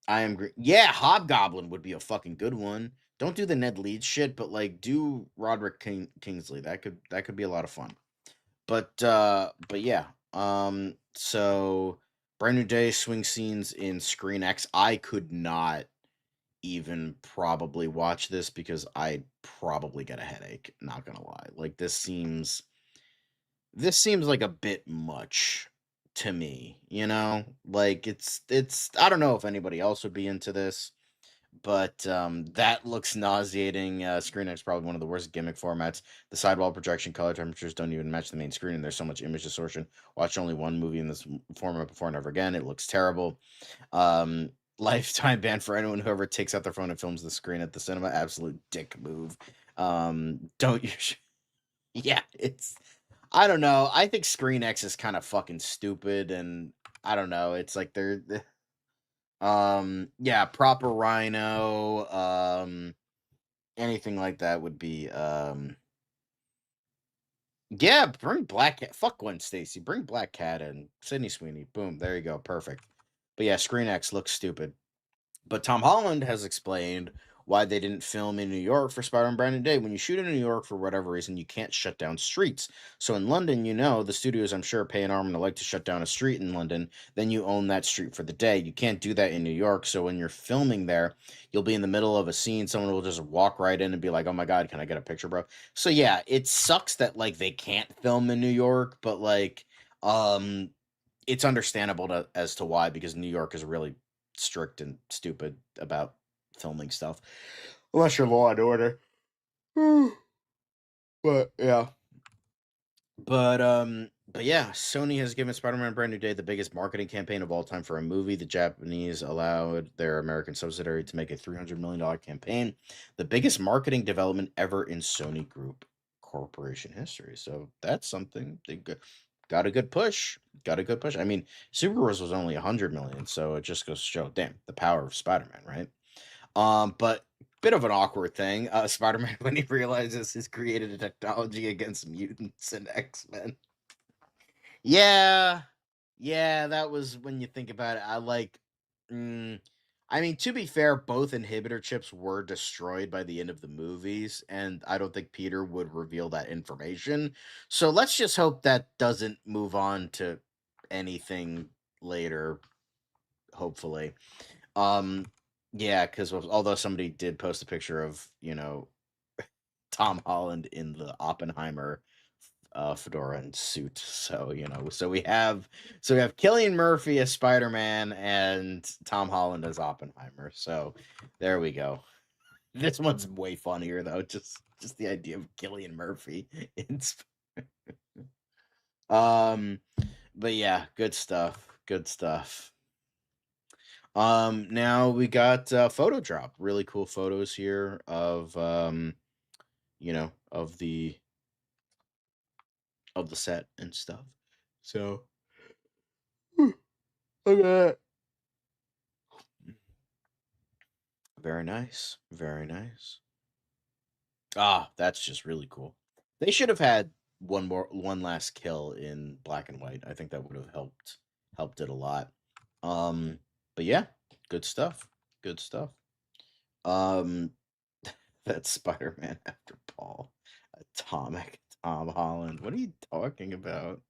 S1: I am, yeah, Hobgoblin would be a fucking good one. Don't do the Ned Leeds shit, but like do Roderick Kingsley. That could be a lot of fun. But yeah, so Brand New Day swing scenes in Screen X. I could not even probably watch this because I'd probably get a headache, not gonna lie. Like this seems like a bit much to me, you know? Like it's I don't know if anybody else would be into this, but that looks nauseating. Screen X probably one of the worst gimmick formats. The sidewall projection color temperatures don't even match the main screen, and there's so much image distortion. Watched only one movie in this format before and never again. It looks terrible. Um, Lifetime ban for anyone who ever takes out their phone and films the screen at the cinema. Absolute dick move. Don't you? Yeah, it's. I don't know. I think Screen X is kind of fucking stupid, and I don't know. It's like yeah, proper Rhino, anything like that would be yeah, bring Black Cat. Fuck Gwen Stacy. Bring Black Cat in. Sydney Sweeney. Boom. There you go. Perfect. But yeah, Screen X looks stupid. But Tom Holland has explained why they didn't film in New York for Spider-Man Brand New Day. When you shoot in New York, for whatever reason, you can't shut down streets. So in London, you know, the studios, I'm sure, pay an arm and a leg to shut down a street in London. Then you own that street for the day. You can't do that in New York. So when you're filming there, you'll be in the middle of a scene. Someone will just walk right in and be like, oh my God, can I get a picture, bro? So yeah, it sucks that, like, they can't film in New York, but, like, it's understandable as to why, because New York is really strict and stupid about filming stuff, unless you're Law and Order. But yeah, but yeah, Sony has given Spider-Man Brand New Day the biggest marketing campaign of all time for a movie. The Japanese allowed their American subsidiary to make a $300 million campaign, the biggest marketing development ever in Sony Group Corporation history. So that's something they got a good push. Got a good push. I mean, Super Wars was only 100 million, so it just goes to show, damn, the power of Spider-Man, right? But bit of an awkward thing. Spider-Man, when he realizes he's created a technology against mutants and X-Men. Yeah, yeah, that was, when you think about it. I mean, to be fair, both inhibitor chips were destroyed by the end of the movies, and I don't think Peter would reveal that information. So let's just hope that doesn't move on to anything later, hopefully. Um, yeah, because although somebody did post a picture of, Tom Holland in the Oppenheimer fedora and suit. So, so we have Cillian Murphy as Spider-Man and Tom Holland as Oppenheimer. So there we go. This one's way funnier though. Just the idea of Cillian Murphy in um but yeah, good stuff. Good stuff. Now we got photo drop. Really cool photos here of of the set and stuff. So look at that. Very nice. Very nice. Ah, that's just really cool. They should have had one last kill in black and white. I think that would have helped it a lot. But yeah, good stuff. Good stuff. Um that's Spider-Man after Paul. Atomic. Tom Holland. What are you talking about?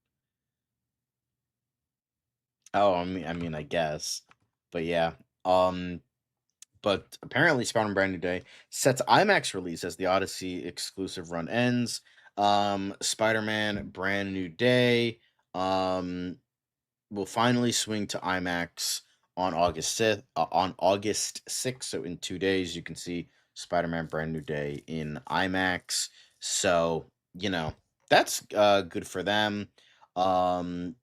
S1: Oh, I guess. But yeah. Um, but apparently Spider-Man Brand New Day sets IMAX release as the Odyssey exclusive run ends. Spider-Man Brand New Day will finally swing to IMAX on August 6th. So in 2 days, you can see Spider-Man Brand New Day in IMAX. So, that's good for them. Um,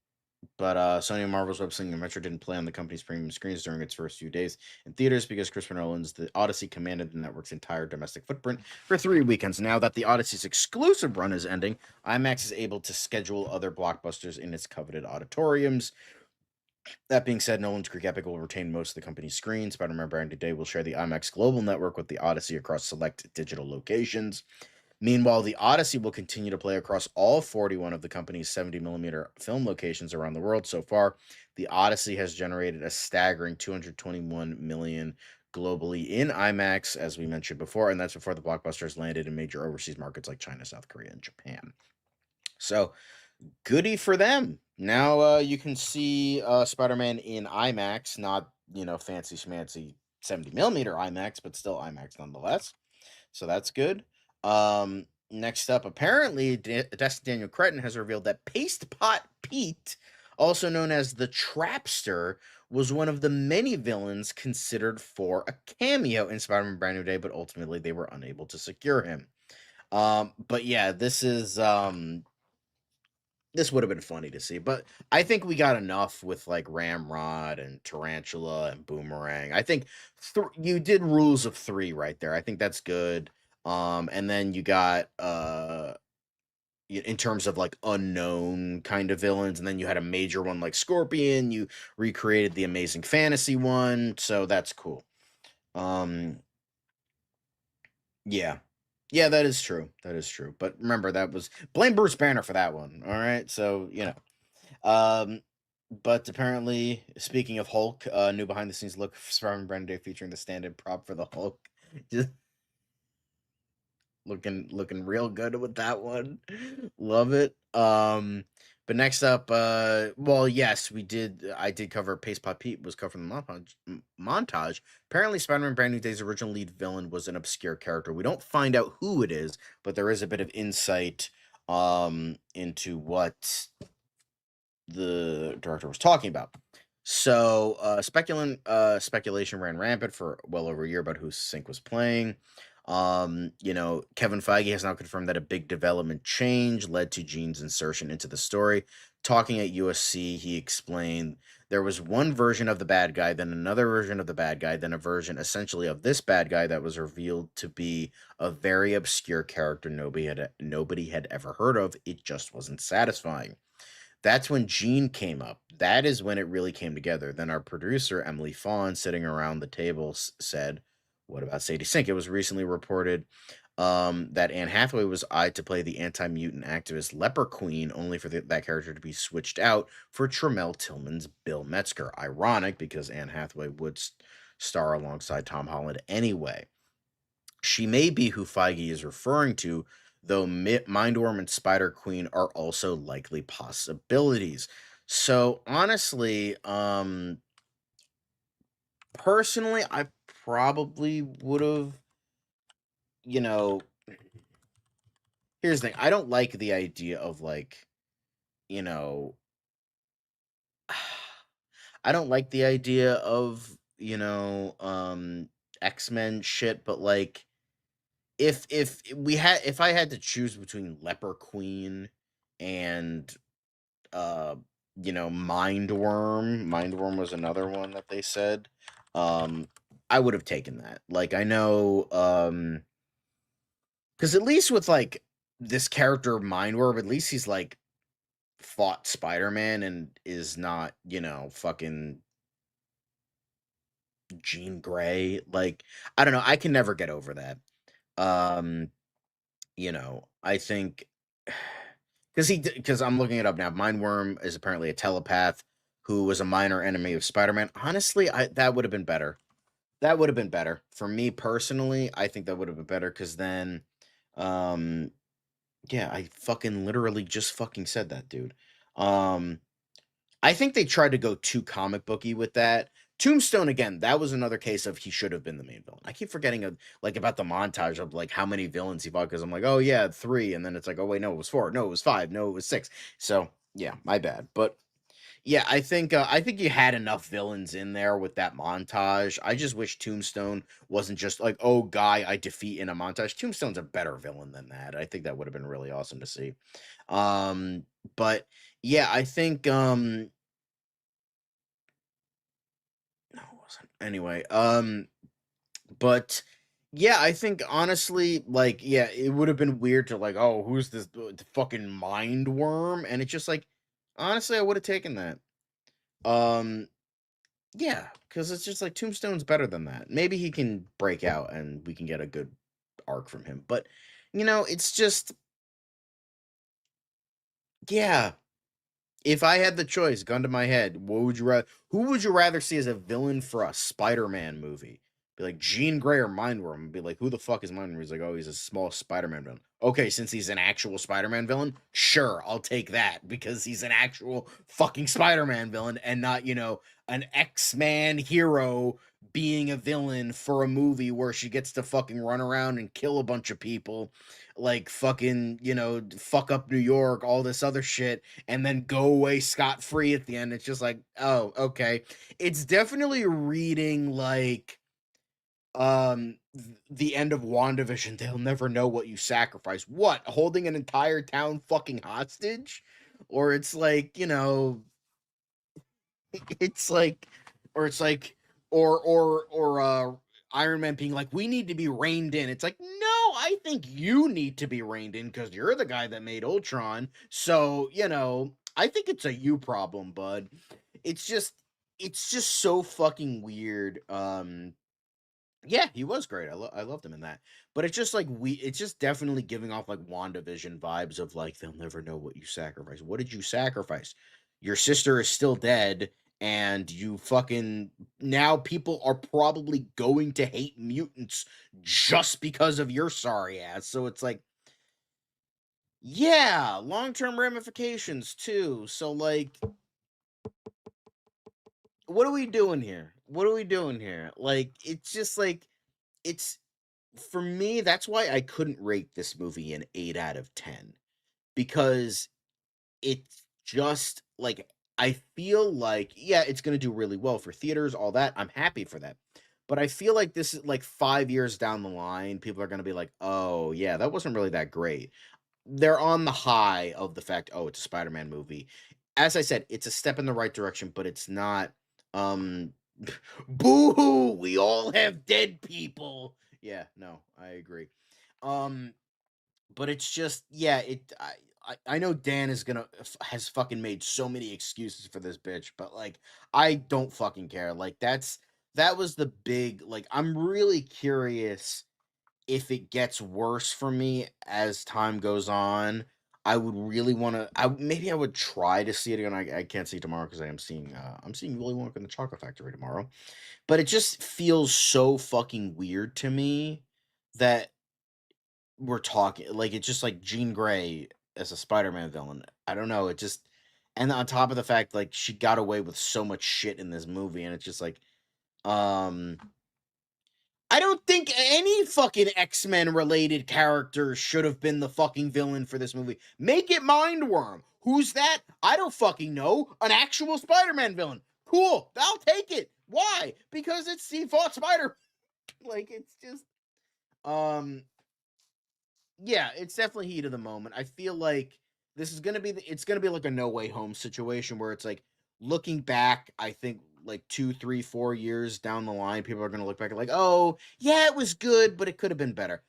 S1: but Sony and Marvel's web slinging Metro didn't play on the company's premium screens during its first few days in theaters because Christopher Nolan's The Odyssey commanded the network's entire domestic footprint for 3 weekends. Now that The Odyssey's exclusive run is ending, IMAX is able to schedule other blockbusters in its coveted auditoriums. That being said, Nolan's Greek epic will retain most of the company's screens. Spider-Man Brand New Day will share the IMAX global network with The Odyssey across select digital locations. Meanwhile, The Odyssey will continue to play across all 41 of the company's 70mm film locations around the world. So far, The Odyssey has generated a staggering $221 million globally in IMAX, as we mentioned before, and that's before the blockbuster has landed in major overseas markets like China, South Korea, and Japan. So, goody for them. Now you can see Spider-Man in IMAX, not, fancy schmancy 70mm IMAX, but still IMAX nonetheless. So that's good. Next up, apparently, Daniel Cretton has revealed that Paste Pot Pete, also known as the Trapster, was one of the many villains considered for a cameo in Spider-Man Brand New Day, but ultimately they were unable to secure him. But yeah, this would have been funny to see, but I think we got enough with like Ramrod and Tarantula and Boomerang. I think you did rules of 3 right there. I think that's good. And then you got in terms of like unknown kind of villains, and then you had a major one like Scorpion. You recreated the Amazing Fantasy one, so that's cool. Yeah. Yeah, that is true. That is true. But remember, that was blame Bruce Banner for that one. All right, so but apparently, speaking of Hulk, new behind the scenes look for Spider-Man Brand New Day featuring the stand-in prop for the Hulk. Just looking real good with that one. Love it. But next up, well, yes, I did cover Paste Pot Pete was covering the montage. Apparently, Spider-Man Brand New Day's original lead villain was an obscure character. We don't find out who it is, but there is a bit of insight into what the director was talking about. So speculation ran rampant for well over a year about who Sync was playing. Kevin Feige has now confirmed that a big development change led to Gene's insertion into the story. Talking at USC, he explained there was one version of the bad guy, then another version of the bad guy, then a version essentially of this bad guy that was revealed to be a very obscure character nobody had ever heard of. It just wasn't satisfying. That's when Gene came up. That is when it really came together. Then our producer, Emily Fawn, sitting around the table, said, "What about Sadie Sink?" It was recently reported that Anne Hathaway was eyed to play the anti-mutant activist Leper Queen, only for that character to be switched out for Tremel Tillman's Bill Metzger. Ironic, because Anne Hathaway would star alongside Tom Holland anyway. She may be who Feige is referring to, though Mindworm and Spider Queen are also likely possibilities. So honestly, personally, I probably would have, you know, here's the thing. I don't like the idea of like, you know, I don't like the idea of, X-Men shit, but like if I had to choose between Leper Queen and Mindworm was another one that they said. I would have taken that. Like I know cuz at least with like this character Mindworm, at least he's like fought Spider-Man and is not, fucking Jean Grey. Like I don't know, I can never get over that. Um I think because I'm looking it up now. Mindworm is apparently a telepath who was a minor enemy of Spider-Man. Honestly, that would have been better. That would have been better for me personally. I think that would have been better because then, Yeah, I fucking literally just fucking said that, dude. Um, I think they tried to go too comic booky with that. Tombstone again, that was another case of he should have been the main villain. I keep forgetting like about the montage of like how many villains he fought because I'm like, oh yeah, 3, and then it's like, oh wait, no, it was 4, no, it was 5, no, it was 6. So yeah, my bad. But yeah, I think you had enough villains in there with that montage. I just wish Tombstone wasn't just like, oh, guy I defeat in a montage. Tombstone's a better villain than that. I think that would have been really awesome to see. Um, but yeah, I think no, it wasn't. Anyway, but yeah, I think honestly, like, yeah, it would have been weird to like, oh, who's this fucking mind worm? And it's just like, honestly, I would have taken that. Um, Yeah, because it's just like Tombstone's better than that. Maybe he can break out and we can get a good arc from him. But it's just yeah. If I had the choice, gun to my head, who would you rather see as a villain for a Spider-Man movie? Be like Jean Grey or Mindworm. Be like, who the fuck is Mindworm? He's like, oh, he's a small Spider-Man villain. Okay, since he's an actual Spider-Man villain, sure, I'll take that because he's an actual fucking Spider-Man villain and not, an X-Man hero being a villain for a movie where she gets to fucking run around and kill a bunch of people, like fucking, fuck up New York, all this other shit and then go away scot-free at the end. It's just like, oh, okay. It's definitely reading like the end of WandaVision. They'll never know what you sacrifice. What? Holding an entire town fucking hostage? Or it's like, it's like or Iron Man being like, we need to be reined in. It's like, no, I think you need to be reined in because you're the guy that made Ultron. So, I think it's a you problem, bud. It's just so fucking weird. Yeah, he was great. I loved him in that. But it's just like it's just definitely giving off like WandaVision vibes of like they'll never know what you sacrifice. What did you sacrifice? Your sister is still dead and you fucking now people are probably going to hate mutants just because of your sorry ass. So it's like yeah, long-term ramifications too. So like what are we doing here? What are we doing here? Like it's just like it's for me, that's why I couldn't rate this movie an 8 out of 10 because it's just like I feel like yeah, it's going to do really well for theaters, all that. I'm happy for that. But I feel like this is like 5 years down the line, people are going to be like, "Oh, yeah, that wasn't really that great." They're on the high of the fact, "Oh, it's a Spider-Man movie." As I said, it's a step in the right direction, but it's not um boo-hoo, we all have dead people. Yeah, no, I agree. Um, but it's just, yeah, I know Dan is gonna has fucking made so many excuses for this bitch, but like, I don't fucking care. Like, that was the big like. I'm really curious if it gets worse for me as time goes on. I would really want to. Maybe I would try to see it again. I can't see it tomorrow because I'm seeing Willy Wonka and the Chocolate Factory tomorrow. But it just feels so fucking weird to me that we're talking like it's just like Jean Grey as a Spider-Man villain. I don't know, it just and on top of the fact like she got away with so much shit in this movie and it's just like um I don't think any fucking X-Men related character should have been the fucking villain for this movie. Make it Mindworm. Who's that? I don't fucking know. An actual Spider-Man villain. Cool. I'll take it. Why? Because he fought Spider. Like it's just um yeah, it's definitely heat of the moment. I feel like this is gonna be it's gonna be like a No Way Home situation where it's like looking back. I think like 2, 3, 4 years down the line, people are gonna look back and like, oh yeah, it was good, but it could have been better.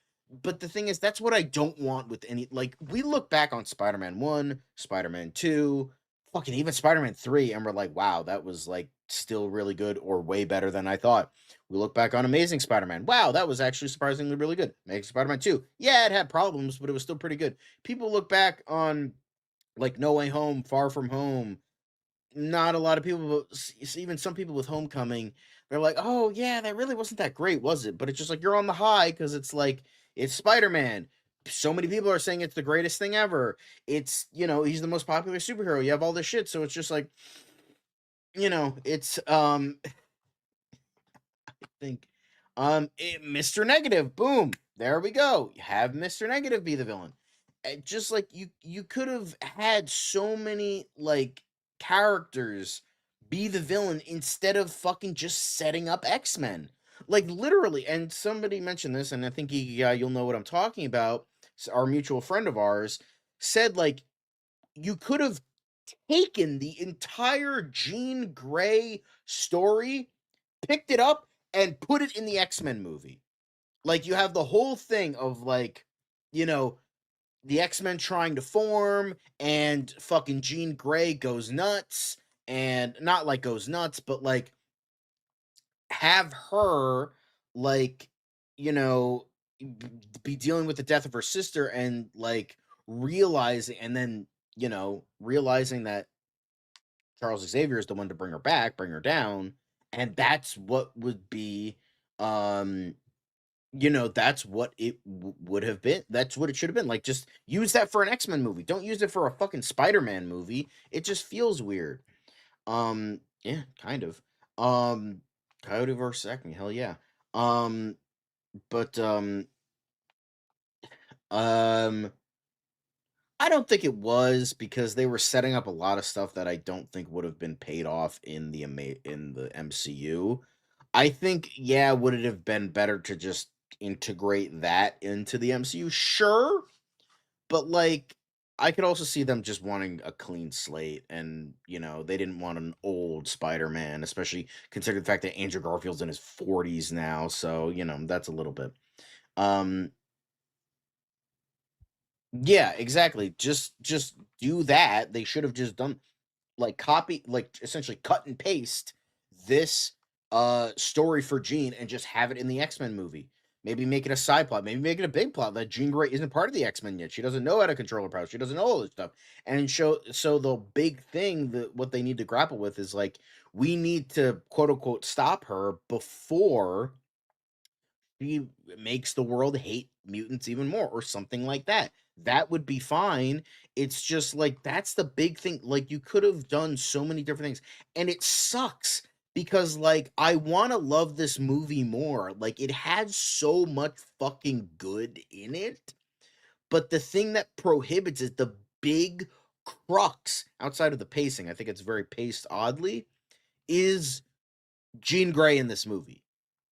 S1: But the thing is, that's what I don't want with any like we look back on Spider-Man 1, Spider-Man 2, fucking even Spider-Man 3, and we're like, wow, that was like still really good or way better than I thought. We look back on Amazing Spider-Man. Wow, that was actually surprisingly really good. Amazing Spider-Man 2. Yeah, it had problems, but it was still pretty good. People look back on like No Way Home, Far From Home. Not a lot of people, even some people with Homecoming, they're like, "Oh yeah, that really wasn't that great, was it?" But it's just like you're on the high because it's like it's Spider-Man. so many people are saying it's the greatest thing ever. It's, he's the most popular superhero. You have all this shit, so it's just like, it's I think Mr. Negative, boom, there we go. Have Mr. Negative be the villain. And just like you could have had so many like characters be the villain instead of fucking just setting up X-Men. Like literally, and somebody mentioned this, and I think you'll know what I'm talking about. Our mutual friend of ours said like you could have taken the entire Jean Grey story, picked it up, and put it in the X-Men movie. Like you have the whole thing of like, the X-Men trying to form, and fucking Jean Grey goes nuts, and not like goes nuts, but like have her like, you know, be dealing with the death of her sister, and like realizing, and then, realizing that Charles Xavier is the one to bring her back, bring her down, and that's what would be, um, that's what it would have been. That's what it should have been. Like, just use that for an X-Men movie. Don't use it for a fucking Spider-Man movie. It just feels weird. Yeah, kind of. Coyote versus Acme, hell yeah. Um, but um, I don't think it was, because they were setting up a lot of stuff that I don't think would have been paid off in the MCU. I think, yeah, would it have been better to just integrate that into the MCU? Sure, but like I could also see them just wanting a clean slate, and they didn't want an old Spider-Man, especially considering the fact that Andrew Garfield's in his 40s now, so that's a little bit. Um yeah, exactly. Just do that. They should have just done like copy, like essentially cut and paste this story for Jean, and just have it in the X-Men movie. Maybe make it a side plot, maybe make it a big plot that Jean Grey isn't part of the X-Men yet. She doesn't know how to control her powers. She doesn't know all this stuff. And so the big thing that what they need to grapple with is like, we need to quote unquote stop her before she makes the world hate mutants even more, or something like that. That would be fine. It's just like that's the big thing. Like you could have done so many different things, and it sucks because like I want to love this movie more. Like it had so much fucking good in it, but the thing that prohibits is the big crux outside of the pacing. I think it's very paced oddly. Is Jean Grey in this movie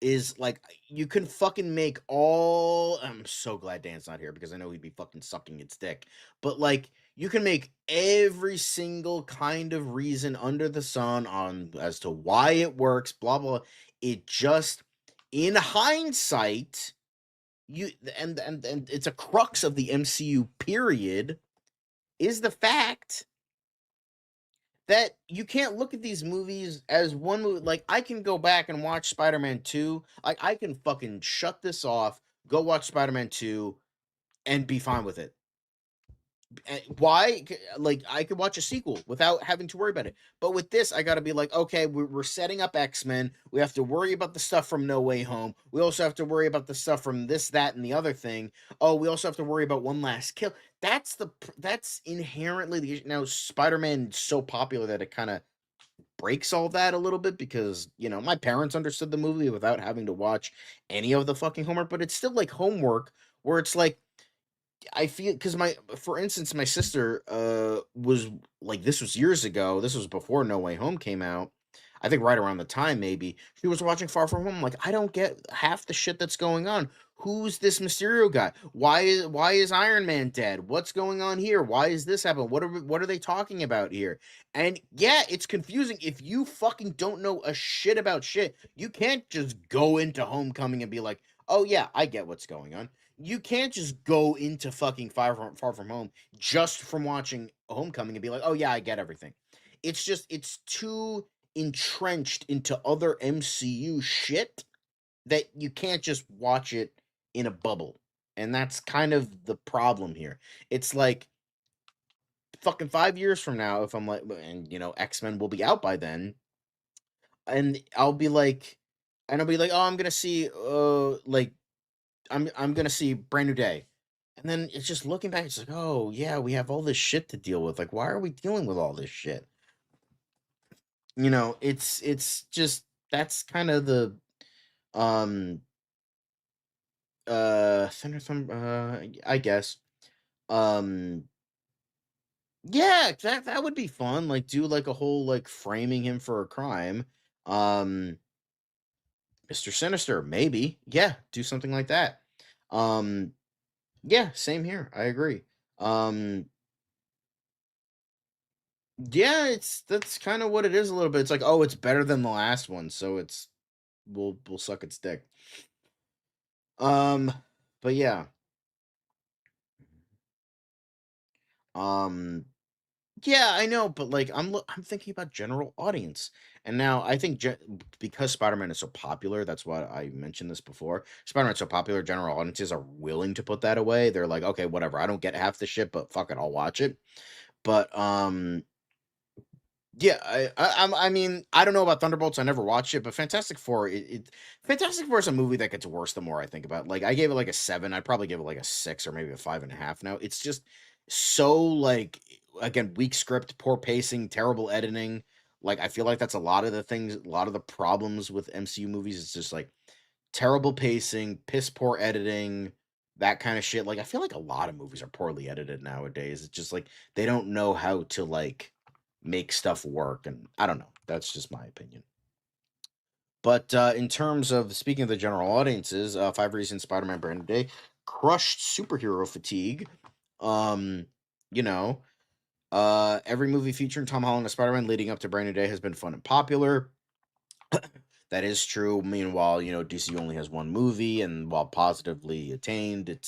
S1: is like you can fucking make all. I'm so glad Dan's not here because I know he'd be fucking sucking its dick. But like you can make every single kind of reason under the sun on as to why it works, blah blah. It just, in hindsight, you and it's a crux of the MCU period, is the fact that you can't look at these movies as one movie. Like I can go back and watch Spider-Man 2. Like I can fucking shut this off, go watch Spider-Man 2 and be fine with it. Why? Like I could watch a sequel without having to worry about it. But with this, I got to be like, okay, we're setting up X-Men. We have to worry about the stuff from No Way Home. We also have to worry about the stuff from this, that, and the other thing. Oh, we also have to worry about One Last Kill. That's inherently the issue. Now Spider-Man is so popular that it kind of breaks all that a little bit, because my parents understood the movie without having to watch any of the fucking homework. But it's still like homework where it's like, I feel, because for instance, my sister was like, this was years ago. This was before No Way Home came out. I think right around the time, maybe she was watching Far From Home. Like, I don't get half the shit that's going on. Who's this Mysterio guy? Why is Iron Man dead? What's going on here? Why is this happening? What are they talking about here? And yeah, it's confusing if you fucking don't know a shit about shit. You can't just go into Homecoming and be like, oh yeah, I get what's going on. You can't just go into fucking Far From Home just from watching Homecoming and be like, oh yeah, I get everything. It's too entrenched into other MCU shit that you can't just watch it in a bubble. And that's kind of the problem here. It's like fucking 5 years from now, if I'm like, and X-Men will be out by then, and I'll be like, oh, I'm gonna see like I'm gonna see Brand New Day, And then it's just looking back, it's like, oh yeah, we have all this shit to deal with. Like, why are we dealing with all this shit? It's just that's kind of the um I guess. Um yeah, that would be fun. Like do like a whole like framing him for a crime. Um Mr. Sinister, maybe. Yeah, do something like that. Um yeah, same here. I agree. Um yeah, that's kind of what it is a little bit. It's like, oh, it's better than the last one, so it's we'll suck its dick. Um but yeah. Um Yeah, I know, but like I'm thinking about general audience. And now I think because Spider-Man is so popular, that's why I mentioned this before. Spider-Man's so popular, general audiences are willing to put that away. They're like, okay, whatever. I don't get half the shit, but fuck it, I'll watch it. But yeah, I mean, I don't know about Thunderbolts. I never watched it, but Fantastic Four. Fantastic Four is a movie that gets worse the more I think about it. Like, I gave it like a 7. I'd probably give it like a 6 or maybe a 5.5 now. It's just so like again, weak script, poor pacing, terrible editing. Like, I feel like that's a lot of the things, a lot of the problems with MCU movies. It's just like terrible pacing, piss poor editing, that kind of shit. Like, I feel like a lot of movies are poorly edited nowadays. It's just like they don't know how to like make stuff work, and I don't know. That's just my opinion. But in terms of speaking of the general audiences, 5 Reasons Spider-Man Brand New Day crushed superhero fatigue. Um, you know, every movie featuring Tom Holland as Spider-Man leading up to Brand New Day has been fun and popular. That is true. Meanwhile, DC only has one movie, and while positively attained, it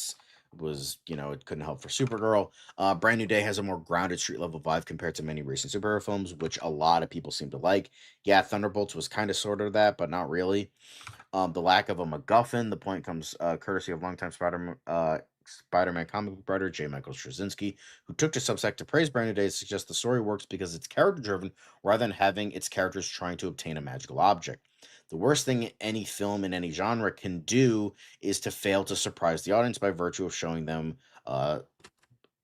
S1: couldn't help for Supergirl. Brand New Day has a more grounded street level vibe compared to many recent superhero films, which a lot of people seem to like. Yeah, Thunderbolts was kind of sort of that, but not really. The lack of a MacGuffin. The point comes courtesy of longtime Spider-Man comic book writer J. Michael Straczynski, who took to Substack to praise Brand New Day to suggest the story works because it's character-driven rather than having its characters trying to obtain a magical object. The worst thing any film in any genre can do is to fail to surprise the audience by virtue of showing them uh,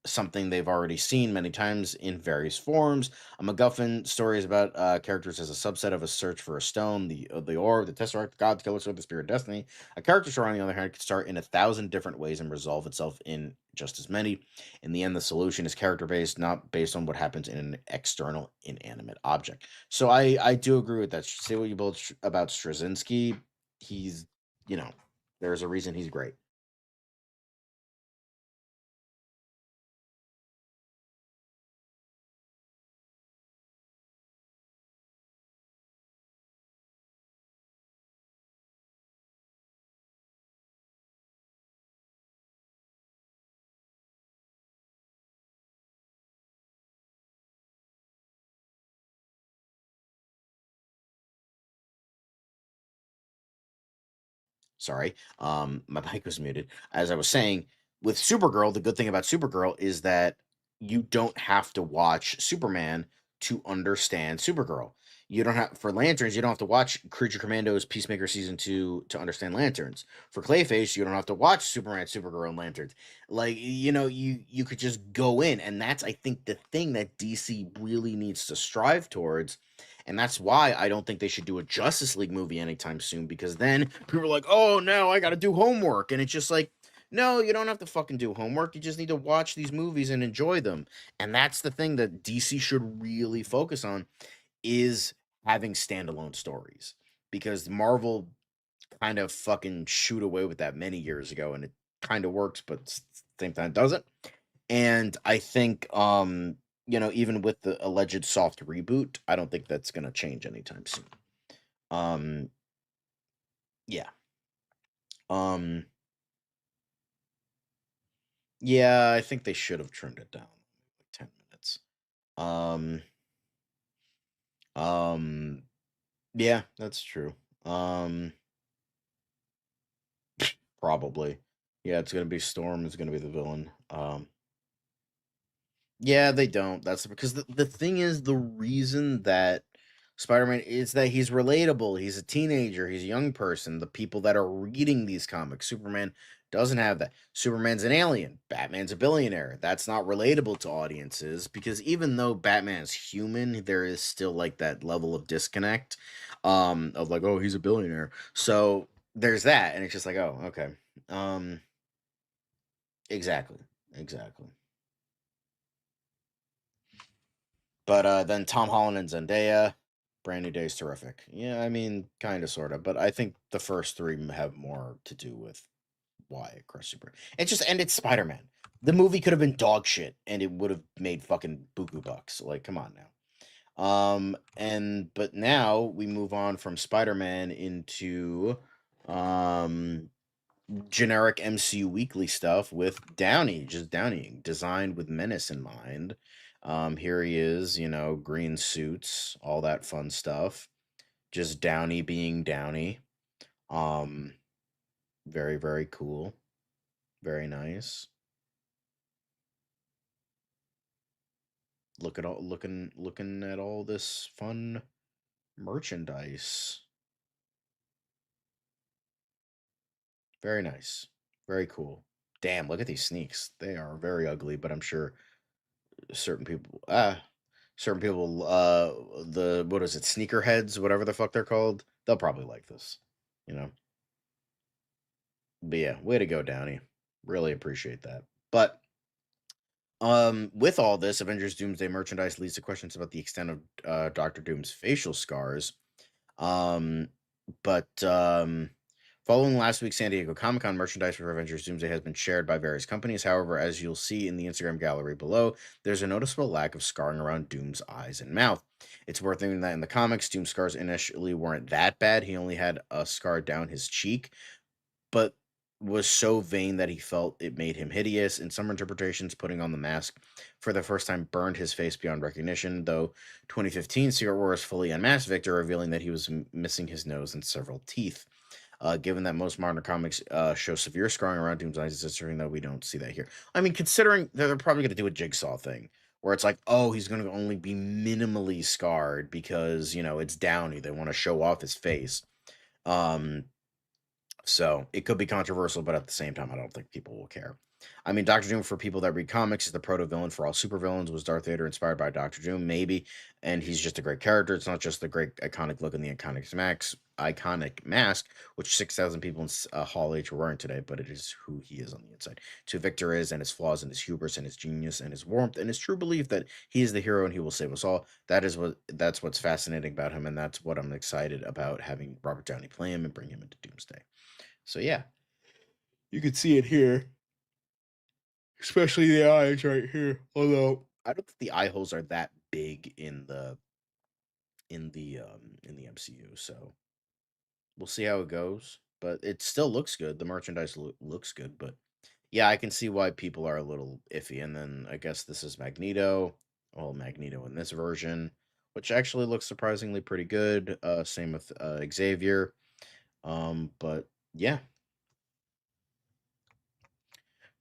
S1: something they've already seen many times in various forms. A MacGuffin story is about characters as a subset of a search for a stone, the orb, the tesseract, the god, the killer sword, the spirit of destiny. A character story, on the other hand, can start in 1,000 different ways and resolve itself in just as many. In the end, the solution is character based, not based on what happens in an external inanimate object. So I do agree with that. Say what you both about Straczynski. He's you know there's a reason he's great. Sorry, my mic was muted. As I was saying, with Supergirl, the good thing about Supergirl is that you don't have to watch Superman to understand Supergirl. You don't have for Lanterns, you don't have to watch Creature Commandos Peacemaker season 2 to understand Lanterns. For Clayface, you don't have to watch Superman, Supergirl, and Lanterns. Like, you could just go in, and that's I think the thing that DC really needs to strive towards, and that's why I don't think they should do a Justice League movie anytime soon, because then people are like, oh, no, I got to do homework. And it's just like, no, you don't have to fucking do homework. You just need to watch these movies and enjoy them. And that's the thing that DC should really focus on is having standalone stories. Because Marvel kind of fucking shoot away with that many years ago, and it kind of works, but at the same time it doesn't. And I think even with the alleged soft reboot, I don't think that's gonna change anytime soon. Um yeah. Um yeah, I think they should have trimmed it down like 10 minutes. Um um yeah, that's true. Um Probably. Yeah, it's gonna be Storm is gonna be the villain. Yeah, they don't. That's because the thing is the reason that Spider-Man is that he's relatable. He's a teenager, he's a young person. The people that are reading these comics, Superman Doesn't have that. Superman's an alien. Batman's a billionaire. That's not relatable to audiences because even though Batman is human, there is still like that level of disconnect of like, oh, he's a billionaire. So there's that, and it's just like, oh, okay. Exactly. Exactly. But then Tom Holland and Zendaya, Brand New Day is terrific. Yeah, I mean, kind of, sort of, but I think the first three have more to do with why Crush Super. It's Spider Man. The movie could have been dog shit, and it would have made fucking buku bucks. Like, come on now. But now we move on from Spider Man into generic MCU weekly stuff with Downey, just Downey, designed with menace in mind. Here he is, green suits, all that fun stuff. Just Downey being Downey. Um, Very, very cool. Very nice. Looking at all this fun merchandise. Very nice. Very cool. Damn, look at these sneaks. They are very ugly, but I'm sure certain people the what is it, sneakerheads, whatever the fuck they're called, they'll probably like this. You know. But yeah, way to go, Downey. Really appreciate that. But with all this, Avengers Doomsday merchandise leads to questions about the extent of Doctor Doom's facial scars. But following last week's San Diego Comic-Con, merchandise for Avengers Doomsday has been shared by various companies. However, as you'll see in the Instagram gallery below, there's a noticeable lack of scarring around Doom's eyes and mouth. It's worth noting that in the comics, Doom's scars initially weren't that bad. He only had a scar down his cheek, but was so vain that he felt it made him hideous. In some interpretations, putting on the mask for the first time burned his face beyond recognition, though 2015 Secret Wars fully unmasked Victor, revealing that he was missing his nose and several teeth. Given that most modern comics show severe scarring around Doom's eyes, it's disturbing that we don't see that here. I mean, considering they're probably going to do a Jigsaw thing, where it's like, oh, he's going to only be minimally scarred because, it's Downey. They want to show off his face. So it could be controversial, but at the same time, I don't think people will care. I mean, Doctor Doom, for people that read comics, is the proto-villain for all supervillains. Was Darth Vader inspired by Doctor Doom? Maybe. And he's just a great character. It's not just the great iconic look in the iconic mask, which 6,000 people in Hall H were wearing today, but it is who he is on the inside. To Victor is, and his flaws, and his hubris, and his genius, and his warmth, and his true belief that he is the hero and he will save us all. That's what's fascinating about him, and that's what I'm excited about, having Robert Downey play him and bring him into Doomsday. So yeah, you can see it here, especially the eyes right here. Although I don't think the eye holes are that big in the MCU, so we'll see how it goes. But it still looks good. The merchandise looks good, but yeah, I can see why people are a little iffy. And then I guess this is Magneto. Well, Magneto in this version, which actually looks surprisingly pretty good. Same with Xavier. But yeah.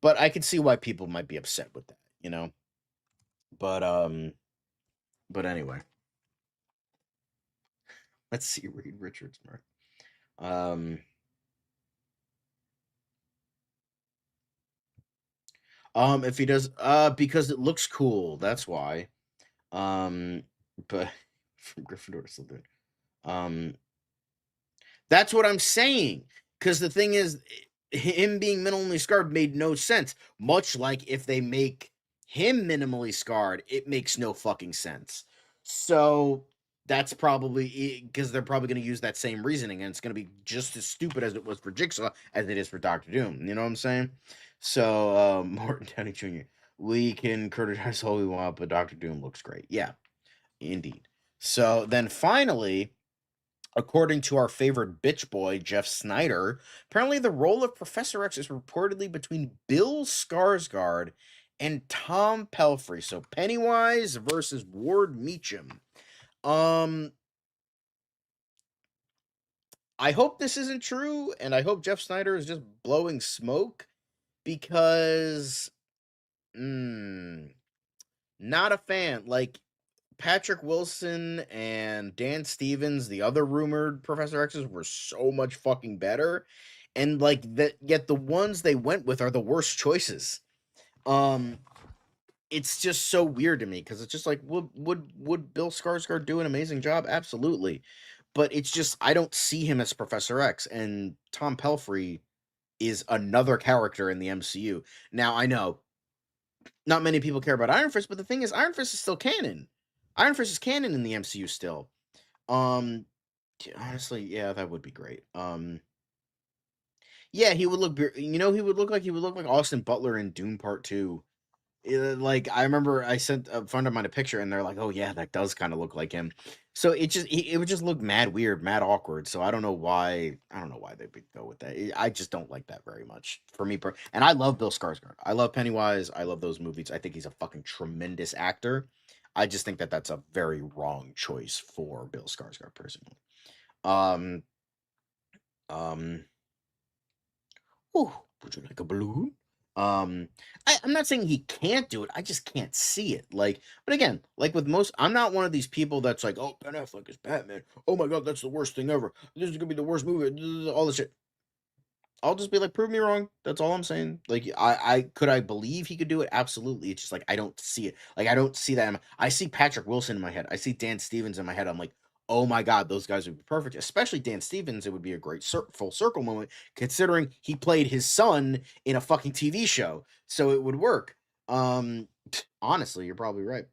S1: But I can see why people might be upset with that, But anyway. Let's see Reed Richards mark. If he does because it looks cool, that's why. But from Gryffindor to Slytherin. That's what I'm saying. Because the thing is, him being minimally scarred made no sense. Much like if they make him minimally scarred, it makes no fucking sense. So that's probably because they're probably going to use that same reasoning, and it's going to be just as stupid as it was for Jigsaw as it is for Doctor Doom. You know what I'm saying? So Morton Downey Jr. We can criticize all we want, but Doctor Doom looks great. Yeah, indeed. So then finally, according to our favorite bitch boy, Jeff Snyder, apparently the role of Professor X is reportedly between Bill Skarsgård and Tom Pelphrey. So Pennywise versus Ward Meacham. I hope this isn't true, and I hope Jeff Snyder is just blowing smoke, because not a fan. Like, Patrick Wilson and Dan Stevens, the other rumored Professor X's, were so much fucking better. and like that, yet the ones they went with are the worst choices. Um, it's just so weird to me because it's just like, would Bill Skarsgård do an amazing job? Absolutely, but it's just I don't see him as Professor X, and Tom Pelphrey is another character in the MCU. Now I know not many people care about Iron Fist, but the thing is, Iron Fist is still canon. Iron Fist is canon in the MCU still. Um, honestly, yeah, that would be great. Yeah, he would look. He would look like Austin Butler in Doom Part Two. Like I remember, I sent a friend of mine a picture, and they're like, "Oh yeah, that does kind of look like him." So it would just look mad weird, mad awkward. So I don't know why. I don't know why they would go with that. I just don't like that very much for me. And I love Bill Skarsgård. I love Pennywise. I love those movies. I think he's a fucking tremendous actor. I just think that that's a very wrong choice for Bill Skarsgård personally. Um, um, Ooh, would you like a balloon? I'm not saying he can't do it. I just can't see it. Like, but again, like with most, I'm not one of these people that's like, oh, Ben Affleck is Batman. Oh my god, that's the worst thing ever. This is gonna be the worst movie. All this shit. I'll just be like, prove me wrong. That's all I'm saying. Like, I believe he could do it. Absolutely. It's just like I don't see it. Like, I don't see that. I see Patrick Wilson in my head. I see Dan Stevens in my head. I'm like, oh my god, those guys would be perfect. Especially Dan Stevens. It would be a great full circle moment, considering he played his son in a fucking TV show, so it would work. Honestly, you're probably right.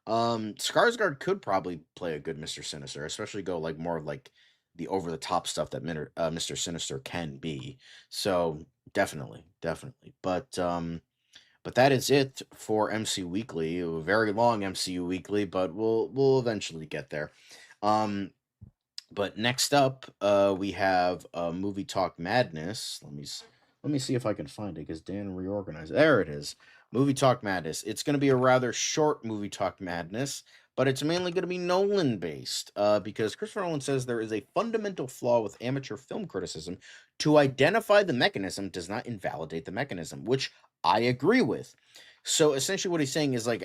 S1: Skarsgård could probably play a good Mr. Sinister, especially go like more of like the over the top stuff that Mr. Sinister can be. So definitely, definitely. But that is it for MC Weekly. A very long MCU Weekly, but we'll eventually get there. Um, but next up, we have Movie Talk Madness. Let me see if I can find it because Dan reorganized. There it is. Movie Talk Madness. It's going to be a rather short Movie Talk Madness, but it's mainly going to be Nolan based because Christopher Nolan says there is a fundamental flaw with amateur film criticism. To identify the mechanism does not invalidate the mechanism, which I agree with. So essentially, what he's saying is like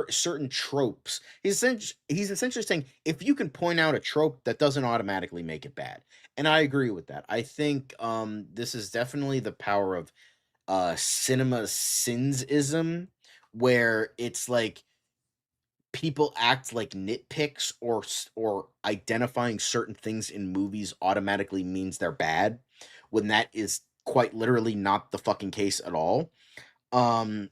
S1: certain tropes. He's essentially saying if you can point out a trope, that doesn't automatically make it bad, and I agree with that. I think this is definitely the power of cinema sinsism, where it's like people act like nitpicks or identifying certain things in movies automatically means they're bad, when that is quite literally not the fucking case at all. Um,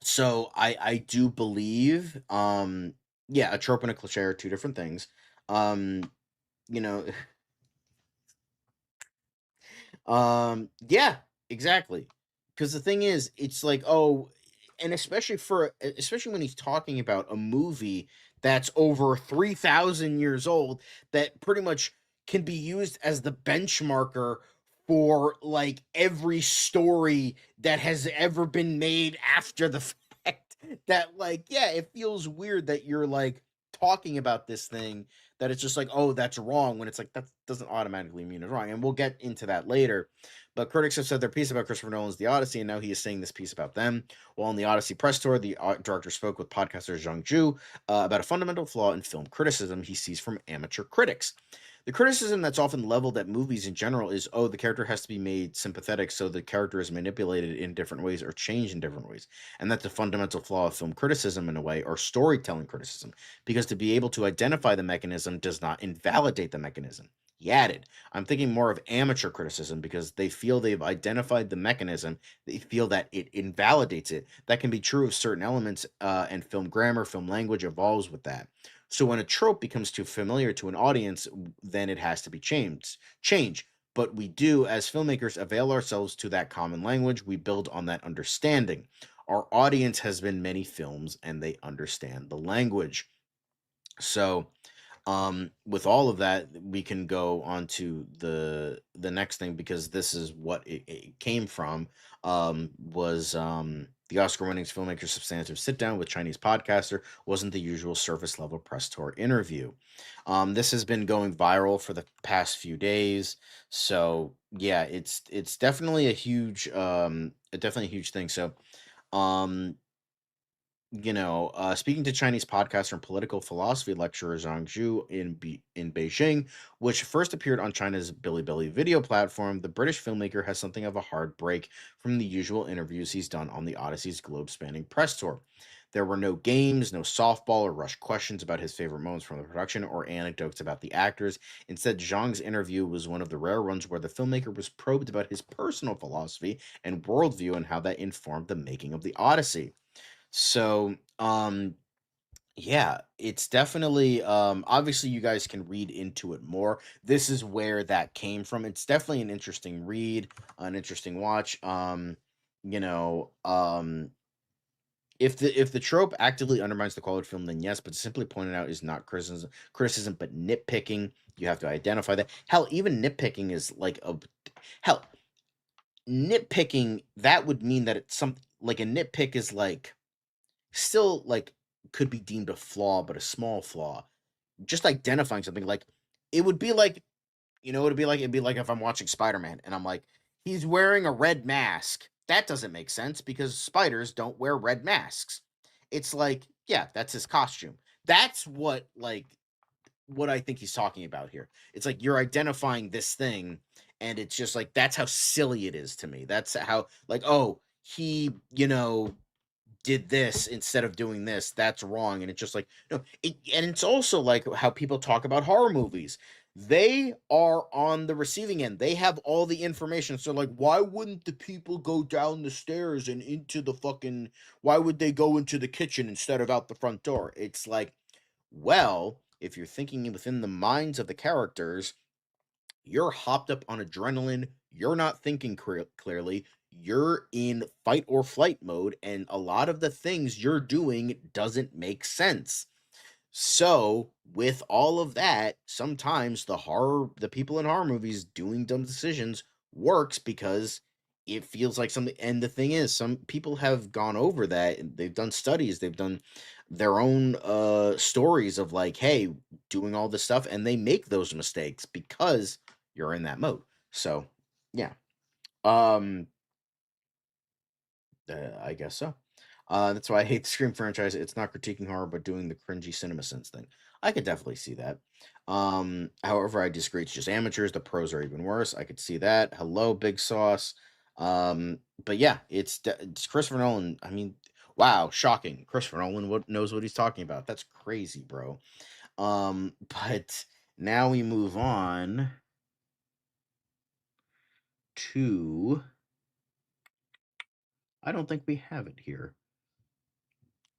S1: so I do believe, yeah, a trope and a cliche are two different things. Um, you know, yeah, exactly. Because the thing is, it's like, oh, and especially when he's talking about a movie that's over 3,000 years old, that pretty much can be used as the benchmarker for like every story that has ever been made after the fact. That like, yeah, it feels weird that you're like talking about this thing, that it's just like, oh, that's wrong, when it's like that doesn't automatically mean it's wrong. And we'll get into that later. But critics have said their piece about Christopher Nolan's The Odyssey, and now he is saying this piece about them. While on the Odyssey press tour, the director spoke with podcaster Zhang Zhu about a fundamental flaw in film criticism he sees from amateur critics. The criticism that's often leveled at movies in general is, oh, the character has to be made sympathetic, so the character is manipulated in different ways or changed in different ways. And that's a fundamental flaw of film criticism in a way, or storytelling criticism, because to be able to identify the mechanism does not invalidate the mechanism. He added, I'm thinking more of amateur criticism because they feel they've identified the mechanism, they feel that it invalidates it. That can be true of certain elements, and film grammar, film language evolves with that. So when a trope becomes too familiar to an audience, then it has to be changed. But we do, as filmmakers, avail ourselves to that common language. We build on that understanding. Our audience has been many films, and they understand the language. So, with all of that, we can go on to the next thing, because this is what it came from. Was the Oscar-winning filmmaker's substantive sit-down with Chinese podcaster wasn't the usual surface-level press tour interview. This has been going viral for the past few days, so yeah, it's definitely a huge thing. So, um, speaking to Chinese podcaster and political philosophy lecturer Zhang Zhu in Beijing, which first appeared on China's Bilibili video platform, the British filmmaker has something of a hard break from the usual interviews he's done on the Odyssey's globe-spanning press tour. There were no games, no softball or rushed questions about his favorite moments from the production or anecdotes about the actors. Instead, Zhang's interview was one of the rare ones where the filmmaker was probed about his personal philosophy and worldview and how that informed the making of the Odyssey. So, yeah, it's definitely obviously you guys can read into it more. This is where that came from. It's definitely an interesting read, an interesting watch. You know, if the trope actively undermines the quality of film, then yes, but simply pointed out is not criticism, but nitpicking. You have to identify that. Hell, even nitpicking is like a hell, nitpicking, that would mean that it's some like a nitpick is like still like could be deemed a flaw, but a small flaw. Just identifying something like it would be like, it'd be like if I'm watching Spider-Man and I'm like, he's wearing a red mask. That doesn't make sense because spiders don't wear red masks. It's like, yeah, that's his costume. That's what I think he's talking about here. It's like you're identifying this thing, and it's just like that's how silly it is to me. That's how like, oh, he, did this instead of doing this. That's wrong. And it's just like, and it's also like how people talk about horror movies. They are on the receiving end. They have all the information. So like, why wouldn't the people go down the stairs and into the fucking, why would they go into the kitchen instead of out the front door? It's like, well, if you're thinking within the minds of the characters, you're hopped up on adrenaline. You're not thinking clearly. You're in fight or flight mode, and a lot of the things you're doing doesn't make sense. So, with all of that, sometimes the people in horror movies doing dumb decisions works because it feels like something. And the thing is, some people have gone over that and they've done studies, they've done their own stories of like, hey, doing all this stuff, and they make those mistakes because you're in that mode. So, yeah. Um, I guess so. That's why I hate the Scream franchise. It's not critiquing horror, but doing the cringy cinema sense thing. I could definitely see that. However, I disagree. It's just amateurs. The pros are even worse. I could see that. Hello, Big Sauce. But yeah, it's Christopher Nolan. I mean, wow, shocking. Christopher Nolan knows what he's talking about. That's crazy, bro. But now we move on to. I don't think we have it here.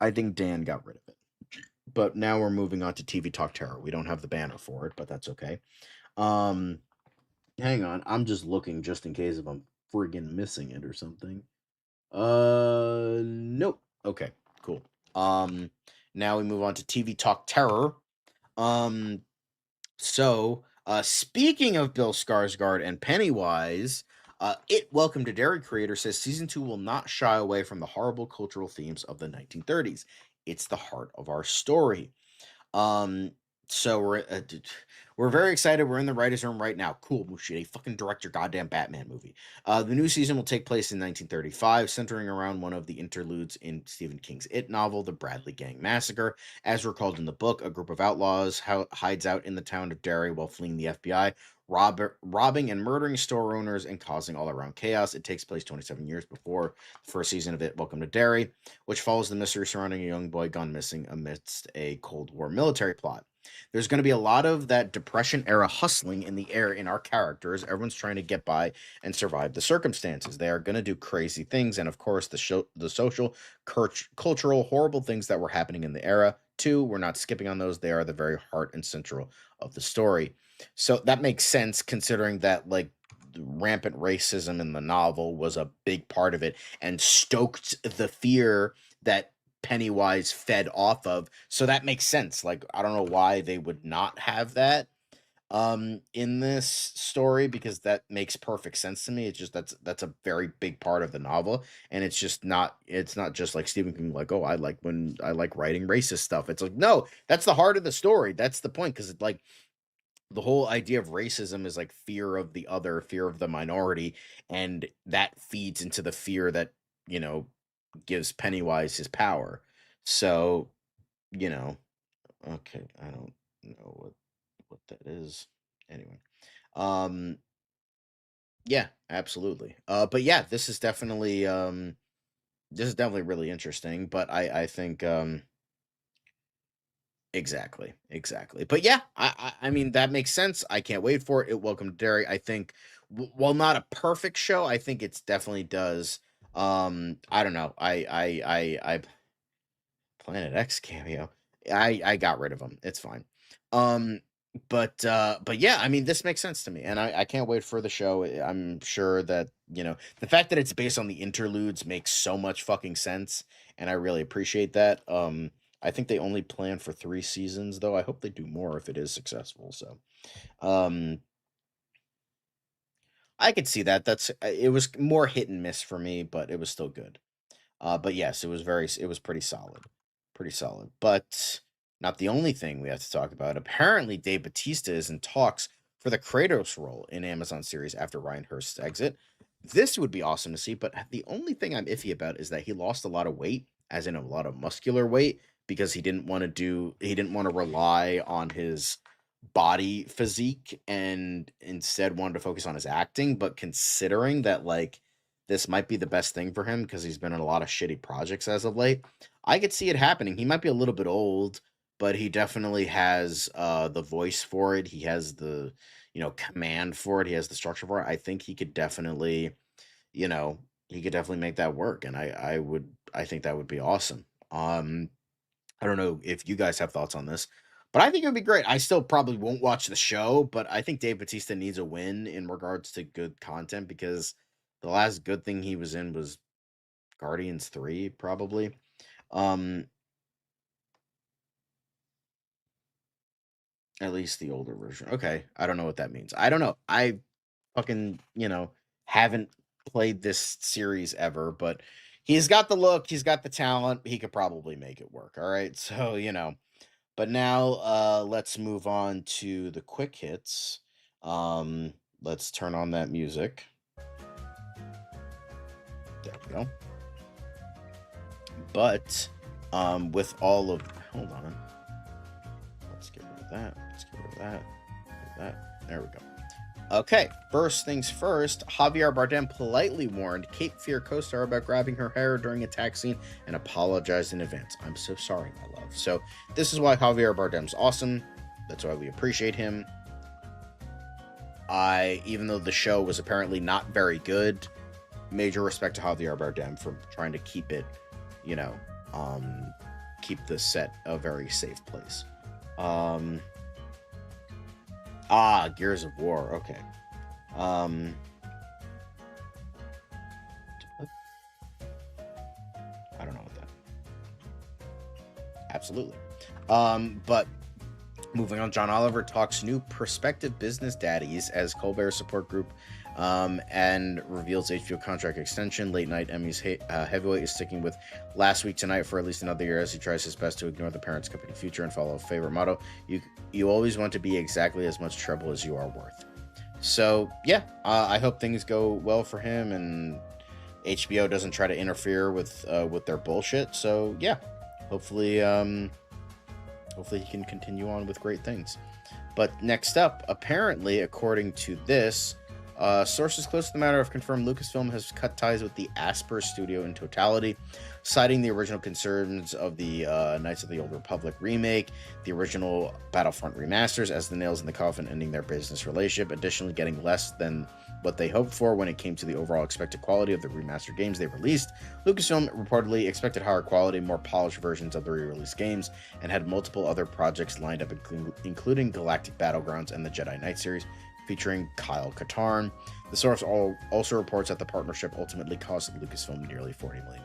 S1: I think Dan got rid of it. But now we're moving on to TV Talk Terror. We don't have the banner for it, but that's okay. Um, Hang on. I'm just looking just in case if I'm friggin' missing it or something. Nope. Okay, cool. Now we move on to TV Talk Terror. Um, Speaking of Bill Skarsgård and Pennywise, Welcome to Derry creator says season 2 will not shy away from the horrible cultural themes of the 1930s. It's the heart of our story. Um, so we're very excited. We're in the writers' room right now. Cool, Mushide, fucking direct your goddamn Batman movie. The new season will take place in 1935, centering around one of the interludes in Stephen King's It novel, The Bradley Gang Massacre. As recalled in the book, a group of outlaws hides out in the town of Derry while fleeing the FBI, robbing and murdering store owners and causing all-around chaos. It takes place 27 years before the first season of It, Welcome to Derry, which follows the mystery surrounding a young boy gone missing amidst a Cold War military plot. There's going to be a lot of that Depression era hustling in the air in our characters. Everyone's trying to get by and survive the circumstances. They are going to do crazy things, and of course, the social, cultural, horrible things that were happening in the era. Too, we're not skipping on those. They are the very heart and central of the story. So that makes sense considering that like rampant racism in the novel was a big part of it and stoked the fear that Pennywise fed off of. So that makes sense. Like I don't know why they would not have that in this story because that makes perfect sense to me. It's just that's a very big part of the novel, and it's not just like Stephen King like, oh, I like writing racist stuff. It's like, no, that's the heart of the story. That's the point, because it's like the whole idea of racism is like fear of the other, fear of the minority, and that feeds into the fear that, gives Pennywise his power. So, okay, I don't know what that is. Anyway, um, yeah, absolutely. But yeah, this is definitely really interesting. But I think exactly, exactly. But yeah, I mean that makes sense. I can't wait for it. Welcome to Derry. I think while not a perfect show, I think it's definitely does. I don't know. I Planet X cameo. I got rid of him. It's fine. Um but yeah, I mean this makes sense to me and I can't wait for the show. I'm sure that, the fact that it's based on the interludes makes so much fucking sense and I really appreciate that. I think they only plan for 3 seasons though. I hope they do more if it is successful. So, um I could see that. It was more hit and miss for me, but it was still good. But yes, it was pretty solid. Pretty solid. But not the only thing we have to talk about. Apparently, Dave Bautista is in talks for the Kratos role in Amazon series after Ryan Hurst's exit. This would be awesome to see, but the only thing I'm iffy about is that he lost a lot of weight, as in a lot of muscular weight, because he didn't want to rely on his body physique and instead wanted to focus on his acting. But considering that this might be the best thing for him because he's been in a lot of shitty projects as of late. I could see it happening. He might be a little bit old, but he definitely has the voice for it. He has the, command for it. He has the structure for it. I think you know, he could definitely make that work. And I think that would be awesome. I don't know if you guys have thoughts on this, but I think it would be great. I still probably won't watch the show, but I think Dave Bautista needs a win in regards to good content because the last good thing he was in was Guardians 3, probably. Um, at least the older version. Okay, I don't know what that means. I don't know. I fucking, haven't played this series ever, but he's got the look, he's got the talent, he could probably make it work. All right. So, but now let's move on to the quick hits. Um, let's turn on that music. There we go. But with all of hold on. Let's get rid of that. Let's get rid of that. That. There we go. Okay, first things first, Javier Bardem politely warned Cape Fear co-star about grabbing her hair during a tax scene and apologized in advance. I'm so sorry, my love. So this is why Javier Bardem's awesome. That's why we appreciate him. Even though the show was apparently not very good, major respect to Javier Bardem for trying to keep it, keep the set a very safe place. Gears of War. Okay. I don't know what that. Absolutely. But moving on, John Oliver talks new prospective business daddies as Colbert support group, and reveals HBO contract extension. Late night Emmys heavyweight is sticking with Last Week Tonight for at least another year as he tries his best to ignore the parents' company future and follow a favorite motto: you always want to be exactly as much trouble as you are worth. So yeah, I hope things go well for him and HBO doesn't try to interfere with their bullshit. So yeah, hopefully he can continue on with great things. But next up, apparently, according to this, sources close to the matter have confirmed Lucasfilm has cut ties with the Asper studio in totality, citing the original concerns of the Knights of the Old Republic remake, the original Battlefront remasters as the nails in the coffin, ending their business relationship, additionally getting less than what they hoped for when it came to the overall expected quality of the remastered games they released. Lucasfilm reportedly expected higher quality, more polished versions of the re-released games, and had multiple other projects lined up, including Galactic Battlegrounds and the Jedi Knight series, featuring Kyle Katarn. The source also reports that the partnership ultimately cost Lucasfilm nearly $40 million.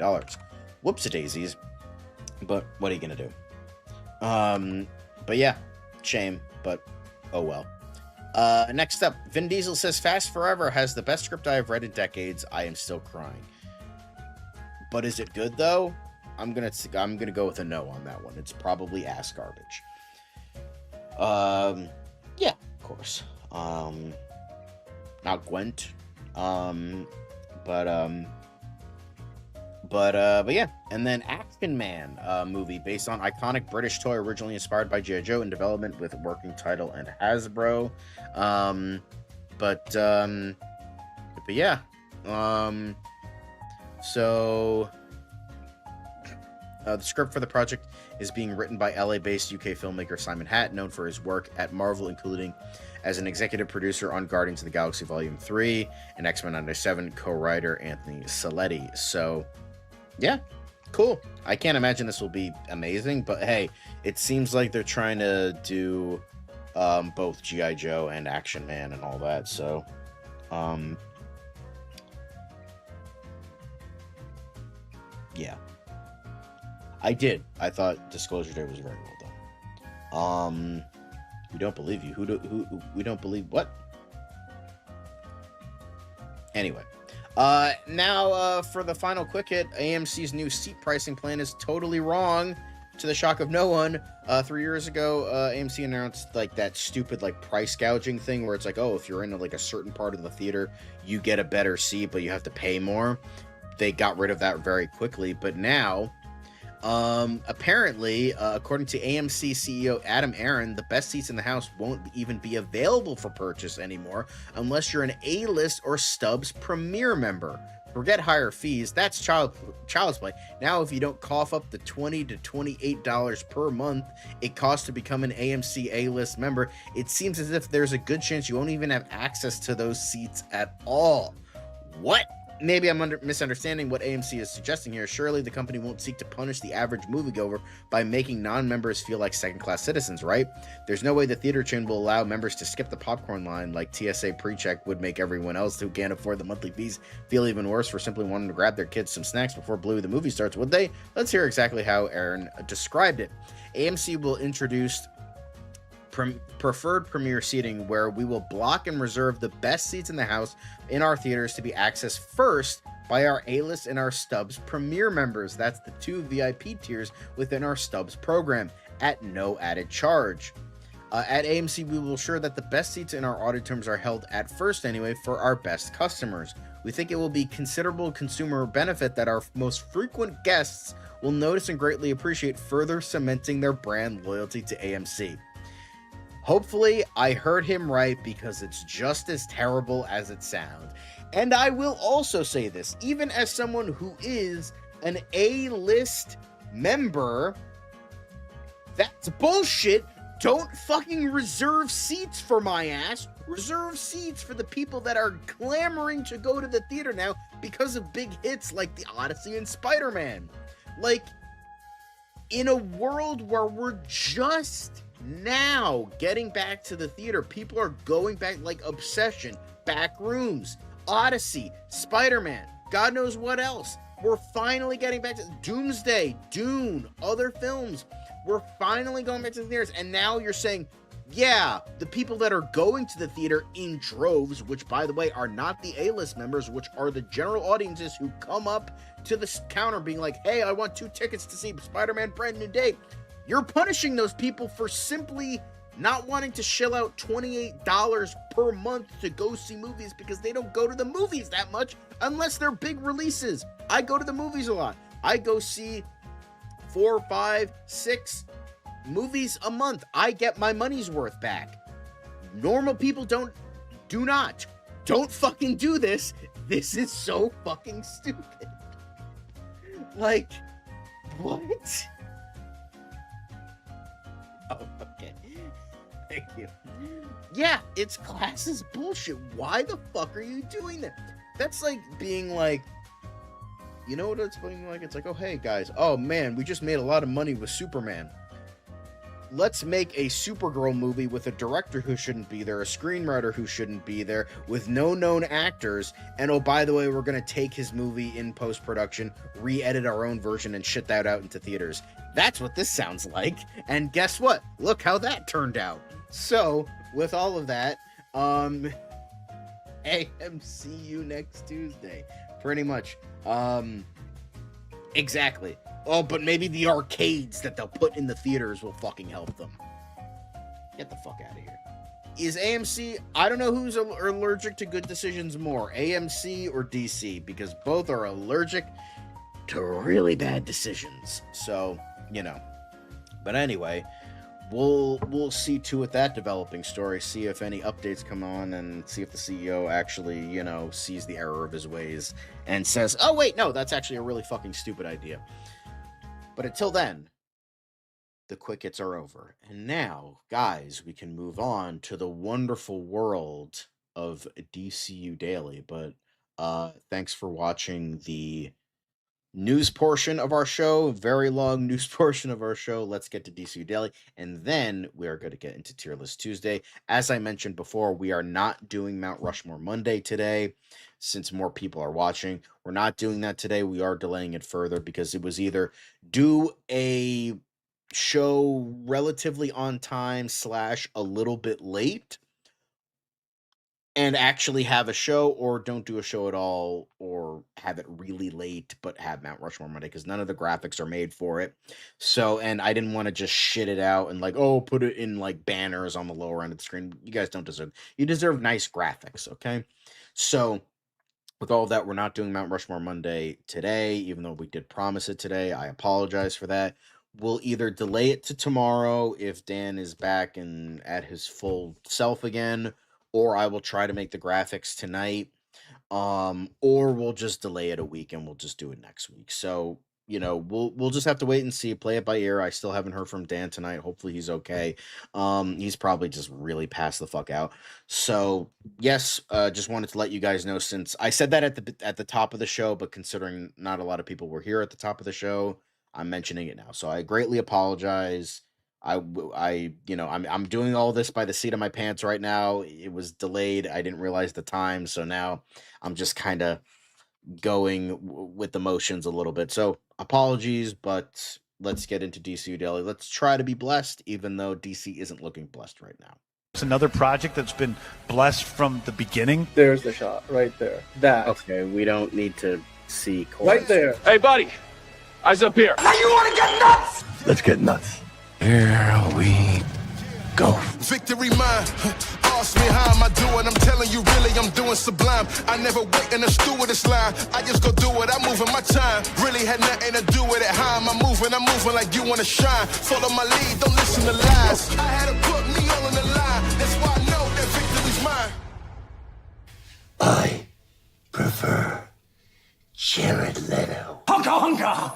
S1: Whoops-a-daisies, but what are you gonna do? But yeah, shame, but oh well. Next up, Vin Diesel says Fast Forever has the best script I have read in decades. I am still crying. But is it good though? I'm gonna go with a no on that one. It's probably ass garbage. Yeah, of course. Not Gwent. But But yeah, and then Action Man movie based on iconic British toy originally inspired by G.I. Joe in development with working title and Hasbro. But yeah. So the script for the project is being written by LA-based UK filmmaker Simon Hatt, known for his work at Marvel, including as an executive producer on Guardians of the Galaxy Volume 3 and X-Men 97, co-writer Anthony Saletti. So, yeah, cool. I can't imagine this will be amazing, but hey, it seems like they're trying to do both G.I. Joe and Action Man and all that, so... yeah. I did. I thought Disclosure Day was very well done. We don't believe you. We don't believe what? Anyway. Now for the final quick hit, AMC's new seat pricing plan is totally wrong, to the shock of no one. 3 years ago, AMC announced like that stupid like price gouging thing where it's like, oh, if you're in like a certain part of the theater, you get a better seat, but you have to pay more. They got rid of that very quickly, but now apparently, according to AMC CEO Adam Aron, the best seats in the house won't even be available for purchase anymore unless you're an A-list or Stubs Premier member. Forget higher fees. That's child's play. Now, if you don't cough up the $20 to $28 per month it costs to become an AMC A-list member, it seems as if there's a good chance you won't even have access to those seats at all. What? Maybe I'm misunderstanding what AMC is suggesting here. Surely the company won't seek to punish the average moviegoer by making non-members feel like second-class citizens, right? There's no way the theater chain will allow members to skip the popcorn line like TSA pre-check would make everyone else who can't afford the monthly fees feel even worse for simply wanting to grab their kids some snacks before Bluey the movie starts, would they? Let's hear exactly how Aaron described it. AMC will introduce preferred premier seating, where we will block and reserve the best seats in the house in our theaters to be accessed first by our A-list and our Stubs Premier members. That's the 2 VIP tiers within our Stubs program at no added charge. At AMC, we will ensure that the best seats in our auditoriums are held at first anyway for our best customers. We think it will be considerable consumer benefit that our most frequent guests will notice and greatly appreciate, further cementing their brand loyalty to AMC. Hopefully, I heard him right, because it's just as terrible as it sounds. And I will also say this, even as someone who is an A-list member, that's bullshit. Don't fucking reserve seats for my ass. Reserve seats for the people that are clamoring to go to the theater now because of big hits like The Odyssey and Spider-Man. Like, in a world where we're just now getting back to the theater, people are going back like Obsession, Backrooms, Odyssey, Spider-Man, God knows what else. We're finally getting back to Doomsday, Dune, other films. We're finally going back to the theaters, and now you're saying, yeah, the people that are going to the theater in droves, which by the way are not the A-list members, which are the general audiences who come up to the counter being like, hey, I want 2 tickets to see Spider-Man Brand New Day. You're punishing those people for simply not wanting to shell out $28 per month to go see movies, because they don't go to the movies that much unless they're big releases. I go to the movies a lot. I go see 4, 5, 6 movies a month. I get my money's worth back. Normal people do not. Don't fucking do this. This is so fucking stupid. Like, what? Oh, okay. Thank you. Yeah, it's classist bullshit. Why the fuck are you doing that? That's like being like, you know what it's being like? It's like, oh, hey, guys. Oh, man, we just made a lot of money with Superman. Let's make a Supergirl movie with a director who shouldn't be there, a screenwriter who shouldn't be there, with no known actors, and oh, by the way, we're going to take his movie in post-production, re-edit our own version, and shit that out into theaters. That's what this sounds like, and guess what? Look how that turned out. So, with all of that, AMCU next Tuesday. Pretty much. Exactly. Oh, but maybe the arcades that they'll put in the theaters will fucking help them. Get the fuck out of here. Is AMC... I don't know who's allergic to good decisions more, AMC or DC, because both are allergic to really bad decisions. So, but anyway, we'll see to it that developing story, see if any updates come on, and see if the CEO actually, sees the error of his ways and says, oh wait, no, that's actually a really fucking stupid idea. But until then, the quick hits are over. And now, guys, we can move on to the wonderful world of DCU Daily. But thanks for watching the news portion of our show, very long news portion of our show. Let's get to DCU Daily, and then we are going to get into Tier List Tuesday. As I mentioned before, we are not doing Mount Rushmore Monday today, since more people are watching. We're not doing that today. We are delaying it further because it was either do a show relatively on time / a little bit late and actually have a show, or don't do a show at all, or have it really late but have Mount Rushmore Monday, because none of the graphics are made for it. So, and I didn't want to just shit it out and put it in banners on the lower end of the screen. You guys don't deserve. You deserve nice graphics, okay? So, with all of that, we're not doing Mount Rushmore Monday today, even though we did promise it today. I apologize for that. We'll either delay it to tomorrow if Dan is back and at his full self again, or I will try to make the graphics tonight, or we'll just delay it a week and we'll just do it next week. So, we'll just have to wait and see, play it by ear. I still haven't heard from Dan tonight. Hopefully he's okay. He's probably just really passed the fuck out. So, yes, just wanted to let you guys know, since I said that at the top of the show, but considering not a lot of people were here at the top of the show, I'm mentioning it now. So I greatly apologize. I'm doing all this by the seat of my pants right now. It was delayed. I didn't realize the time, so now I'm just kind of going with the motions a little bit. So apologies, but let's get into DCU Daily. Let's try to be blessed, even though DC isn't looking blessed right now.
S10: It's another project that's been blessed from the beginning.
S7: There's the shot right there. That.
S1: Okay, we don't need to see
S7: right there.
S4: Hey, buddy. Eyes up here.
S6: Now you want to get nuts?
S8: Let's get nuts.
S9: Here we go.
S11: Victory mine. Ask me how am I doing? I'm telling you, really, I'm doing sublime. I never wait in a stewardess line. I just go do it. I'm moving my time. Really had nothing to do with it. How am I moving? I'm moving like you want to shine. Follow my lead. Don't listen to lies. I had to put me all on the line. That's why I know that victory's mine.
S8: I prefer Jared Leto.
S6: Hunka hunka.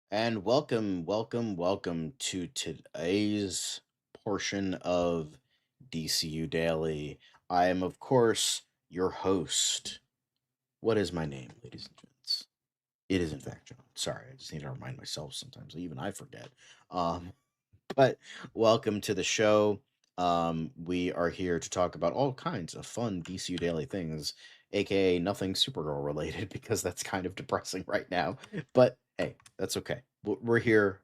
S1: And welcome to today's portion of DCU Daily. I am, of course, your host. What is my name, ladies and gents? It is, in fact, John. Sorry, I just need to remind myself sometimes. Even I forget. But welcome to the show. We are here to talk about all kinds of fun DCU Daily things, aka nothing Supergirl related, because that's kind of depressing right now. But hey, that's okay. We're here.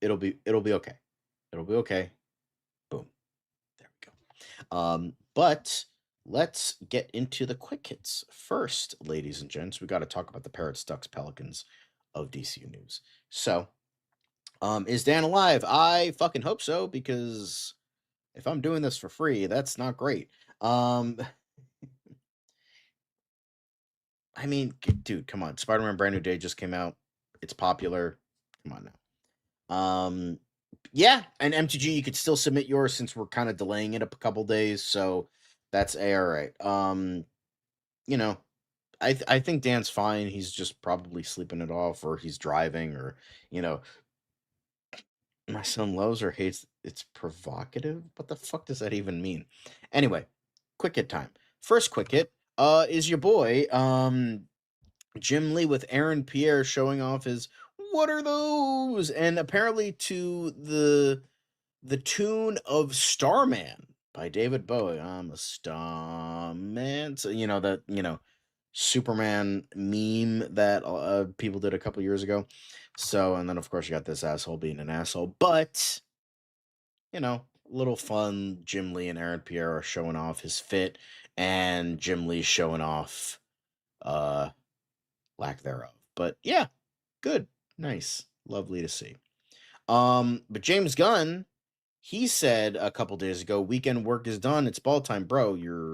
S1: It'll be okay. It'll be okay. Boom. There we go. But let's get into the quick hits first, ladies and gents. We got to talk about the Parrots, Ducks, Pelicans of DCU news. So, is Dan alive? I fucking hope so, because if I'm doing this for free, that's not great. I mean, dude, come on. Spider-Man Brand New Day just came out. It's popular. Come on now. Yeah, and MTG, you could still submit yours since we're kind of delaying it a couple days, so that's all right. I think Dan's fine. He's just probably sleeping it off, or he's driving, or my son loves or hates it's provocative. What the fuck does that even mean? Anyway, quick hit time. First quick hit is your boy Jim Lee with Aaron Pierre showing off his "What Are Those?" and apparently to the tune of Starman by David Bowie. I'm a starman. So that Superman meme that people did a couple years ago. So, and then of course you got this asshole being an asshole, but little fun. Jim Lee and Aaron Pierre are showing off his fit, and Jim Lee showing off lack thereof. But yeah, good, nice, lovely to see. But James Gunn he said a couple days ago, "Weekend work is done. It's ball time, bro. Your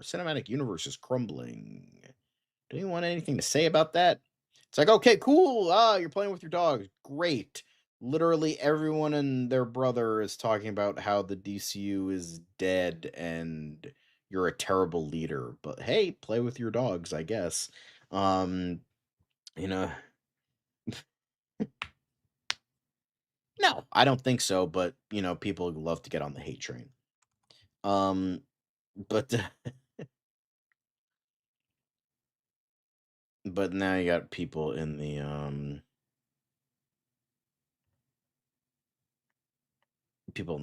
S1: cinematic universe is crumbling." Do you want anything to say about that? It's like, okay, cool. You're playing with your dog. Great. Literally everyone and their brother is talking about how the DCU is dead and you're a terrible leader. But hey, play with your dogs, I guess. Um, you know, no, I don't think so, but people love to get on the hate train. But but now you got people in the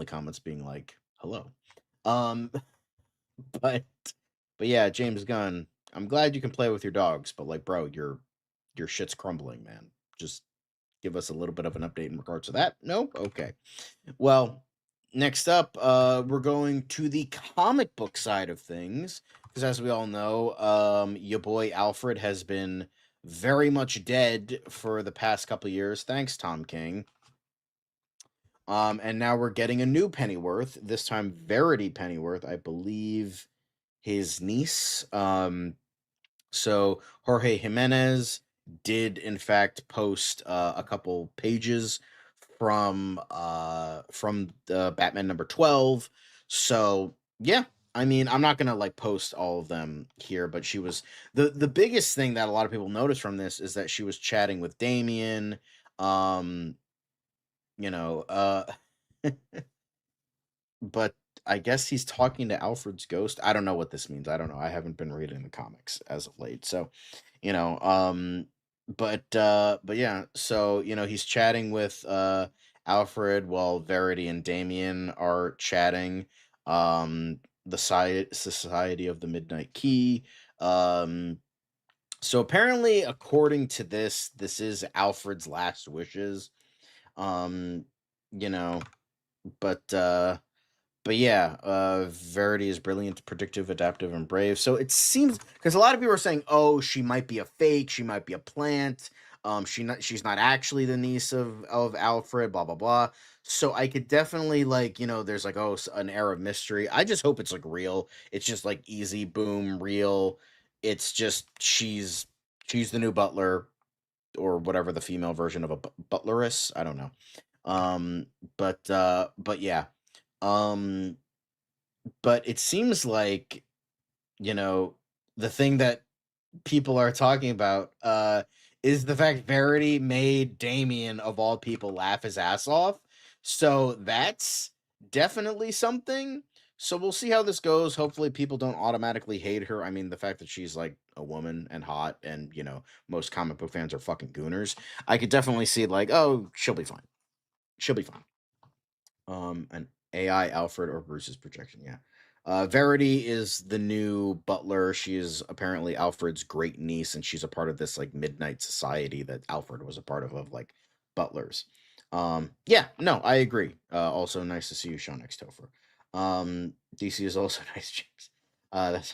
S1: comments being like, "Hello." Um but yeah, James Gunn, I'm glad you can play with your dogs, but like, bro, your shit's crumbling, man. Just give us a little bit of an update in regards to that. No? Okay. Well, next up, we're going to the comic book side of things. Because as we all know, your boy Alfred has been very much dead for the past couple years. Thanks, Tom King. And now we're getting a new Pennyworth, this time Verity Pennyworth, I believe his niece. So Jorge Jimenez did in fact post a couple pages from the Batman number 12. So yeah, I mean, I'm not gonna like post all of them here, but she was the biggest thing that a lot of people noticed from this is that she was chatting with Damien. Um, you know, but I guess he's talking to Alfred's ghost. I don't know what this means. I don't know. I haven't been reading the comics as of late. So, you know, but yeah, so he's chatting with Alfred while Verity and Damien are chatting. The Society of the Midnight Key. So apparently, according to this is Alfred's last wishes. Um, you know, but yeah, Verity is brilliant, predictive, adaptive, and brave. So it seems, because a lot of people are saying, "Oh, she might be a fake. She might be a plant. She's not actually the niece of Alfred." Blah blah blah. So I could definitely there's like, oh, an air of mystery. I just hope it's like real. It's just like easy, boom, real. It's just she's the new butler or whatever the female version of a butleress. I don't know. But yeah. Um, but it seems like, the thing that people are talking about is the fact Verity made Damien, of all people, laugh his ass off. So that's definitely something. So we'll see how this goes. Hopefully people don't automatically hate her. I mean, the fact that she's like a woman and hot and, most comic book fans are fucking gooners. I could definitely see like, oh, she'll be fine. She'll be fine. An AI Alfred or Bruce's projection, yeah. Verity is the new butler. She is apparently Alfred's great niece, and she's a part of this like midnight society that Alfred was a part of like butlers. Yeah, no, I agree. Also nice to see you, Sean X Topher. DC is also nice, James. That's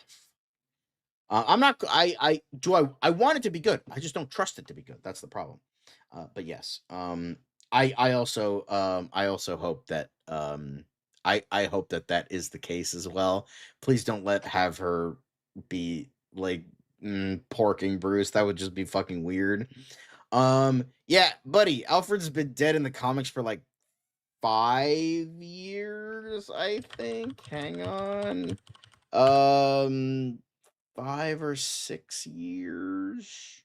S1: I'm not. I want it to be good. I just don't trust it to be good. That's the problem. But yes. I also hope that I hope that that is the case as well. Please don't have her be like porking Bruce. That would just be fucking weird. Yeah, buddy. Alfred's been dead in the comics for like 5 years, I think. Hang on. 5 or 6 years.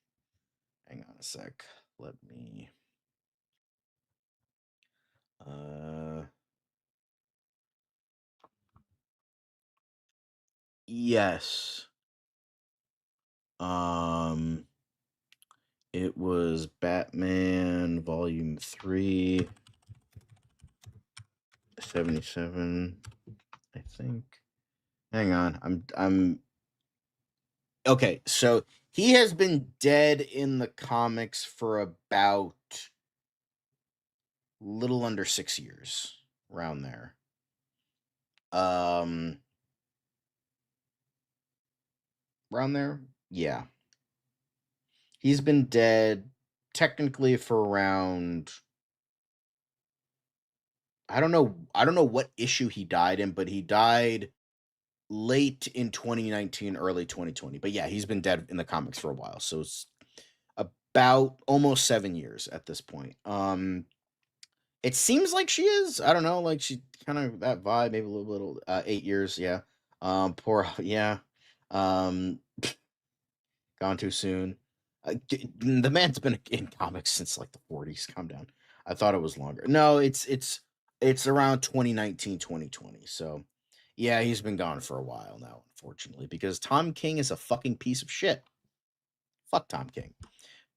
S1: Hang on a sec. Let me yes. It was Batman Volume 3, 77, I think. Hang on. I'm okay, so he has been dead in the comics for about little under 6 years, around there. Around there? Yeah. He's been dead technically for around I don't know what issue he died in, but he died late in 2019, early 2020. But yeah, he's been dead in the comics for a while, so it's about almost 7 years at this point. It seems like she is. I don't know, like she kind of that vibe, maybe a little 8 years, yeah. Poor yeah. Um Gone too soon. The man's been in comics since like the 40s. Calm down. I thought it was longer. No, it's around 2019, 2020. So, yeah, he's been gone for a while now, unfortunately, because Tom King is a fucking piece of shit. Fuck Tom King.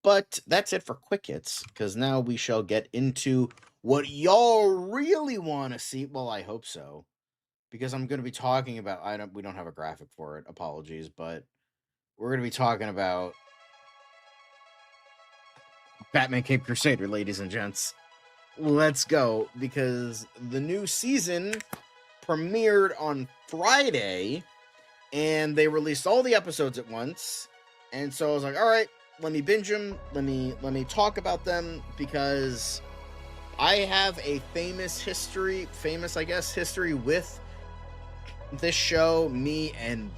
S1: But that's it for quick hits, because now we shall get into what y'all really want to see. Well, I hope so, because I'm going to be talking about. We don't have a graphic for it. Apologies, but we're going to be talking about Batman Cape Crusader, ladies and gents. Let's go, because the new season premiered on Friday, and they released all the episodes at once. And so I was like, all right, let me binge them. Let me talk about them, because I have a famous history with this show. Me and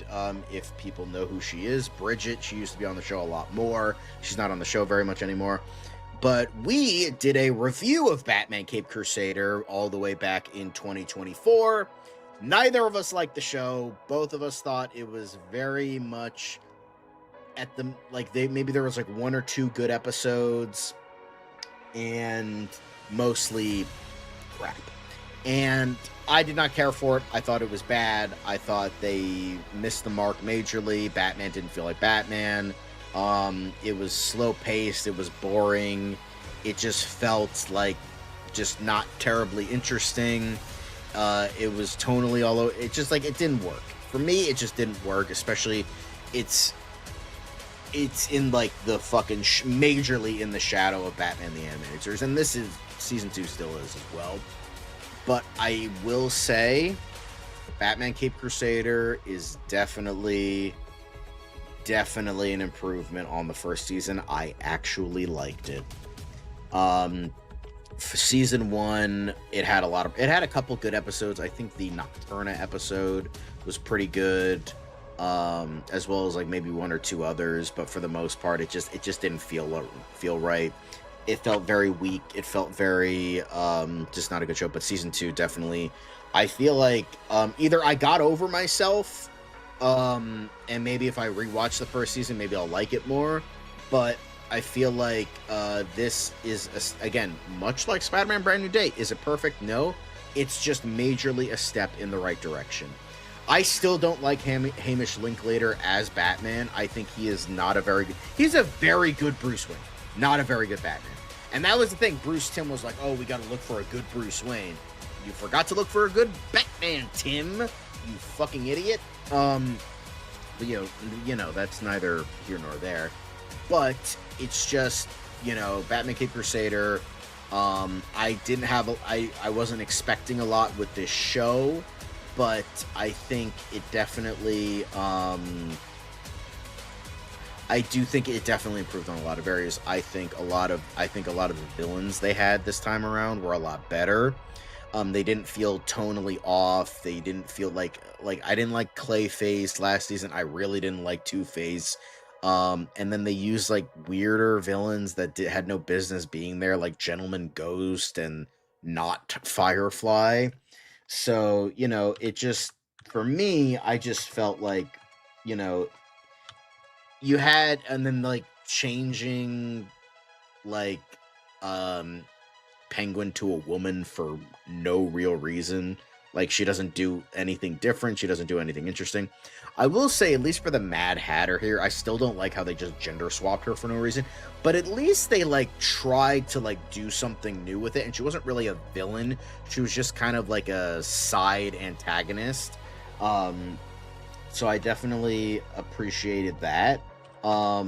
S1: if people know who she is, Bridget. She used to be on the show a lot more. She's not on the show very much anymore. But we did a review of Batman Cape Crusader all the way back in 2024. Neither of us liked the show. Both of us thought it was very much at the maybe there was like one or two good episodes and mostly crap. And I did not care for it. I thought it was bad. I thought they missed the mark majorly. Batman didn't feel like Batman. It was slow paced. It was boring. It just felt like just not terribly interesting. It was tonally all over. It just it didn't work for me. It just didn't work. Especially, it's in like the fucking majorly in the shadow of Batman the Animated Series, and this is season 2 still is as well. But I will say, Batman Cape Crusader is definitely an improvement on the first season. I actually liked it. For season 1, it had a couple good episodes. I think the Nocturna episode was pretty good, as well as like maybe one or two others. But for the most part, it just didn't feel right. It felt very weak. It felt very just not a good show. But season 2 definitely, I feel like either I got over myself, and maybe if I rewatch the first season, maybe I'll like it more. But I feel like this is, again, much like Spider-Man Brand New Day. Is it perfect? No. It's just majorly a step in the right direction. I still don't like Hamish Linklater as Batman. I think he is not a very good... He's a very good Bruce Wayne, not a very good Batman. And that was the thing. Bruce Timm was like, oh, we got to look for a good Bruce Wayne. You forgot to look for a good Batman, Tim. You fucking idiot. But, you know, that's neither here nor there. But it's just, Batman Cape Crusader. I wasn't expecting a lot with this show, but I think it definitely, I do think it definitely improved on a lot of areas. I think a lot of the villains they had this time around were a lot better. They didn't feel tonally off. They didn't feel like I didn't like Clayface last season. I really didn't like Two-Face. And then they used like weirder villains that had no business being there, like Gentleman Ghost and not Firefly. So, it just, for me, I just felt like, you had, and then like changing like Penguin to a woman for no real reason. Like, she doesn't do anything different. She doesn't do anything interesting. I will say, at least for the Mad Hatter here, I still don't like how they just gender swapped her for no reason. But at least they, tried to, do something new with it. And she wasn't really a villain. She was just kind of like a side antagonist. So I definitely appreciated that a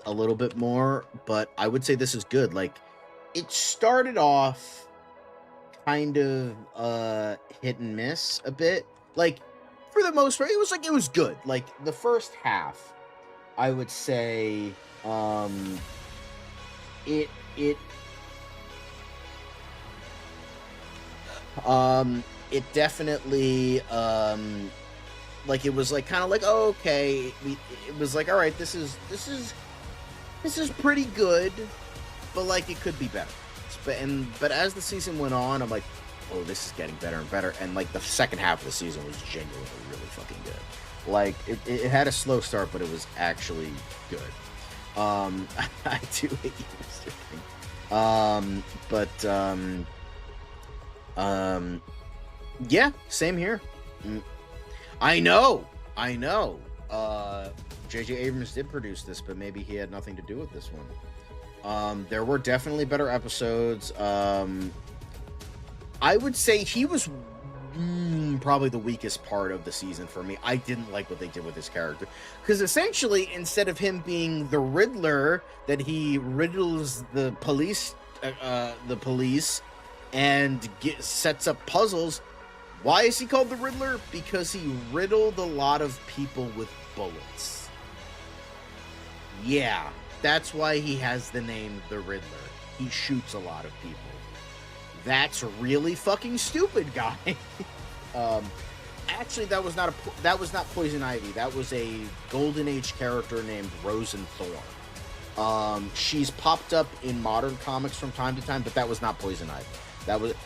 S1: little bit more. But I would say this is good. It started off kind of hit and miss a bit. For the most part, it was good. The first half, I would say It definitely, like, it was like kind of like, oh, okay, it was like, all right, this is pretty good, but like it could be better. But as the season went on, I'm like, oh, this is getting better and better. And like the second half of the season was genuinely really fucking good. Like it had a slow start, but it was actually good. I do hate you, Mr. King. Yeah, same here. I know. J.J. Abrams did produce this, but maybe he had nothing to do with this one. There were definitely better episodes. I would say he was probably the weakest part of the season for me. I didn't like what they did with his character, because essentially, instead of him being the Riddler, that he riddles the police and sets up puzzles. Why is he called the Riddler? Because he riddled a lot of people with bullets. Yeah, that's why he has the name the Riddler. He shoots a lot of people. That's really fucking stupid, guy. Actually, that was not Poison Ivy. That was a Golden Age character named Rosen Thorn. She's popped up in modern comics from time to time, but that was not Poison Ivy.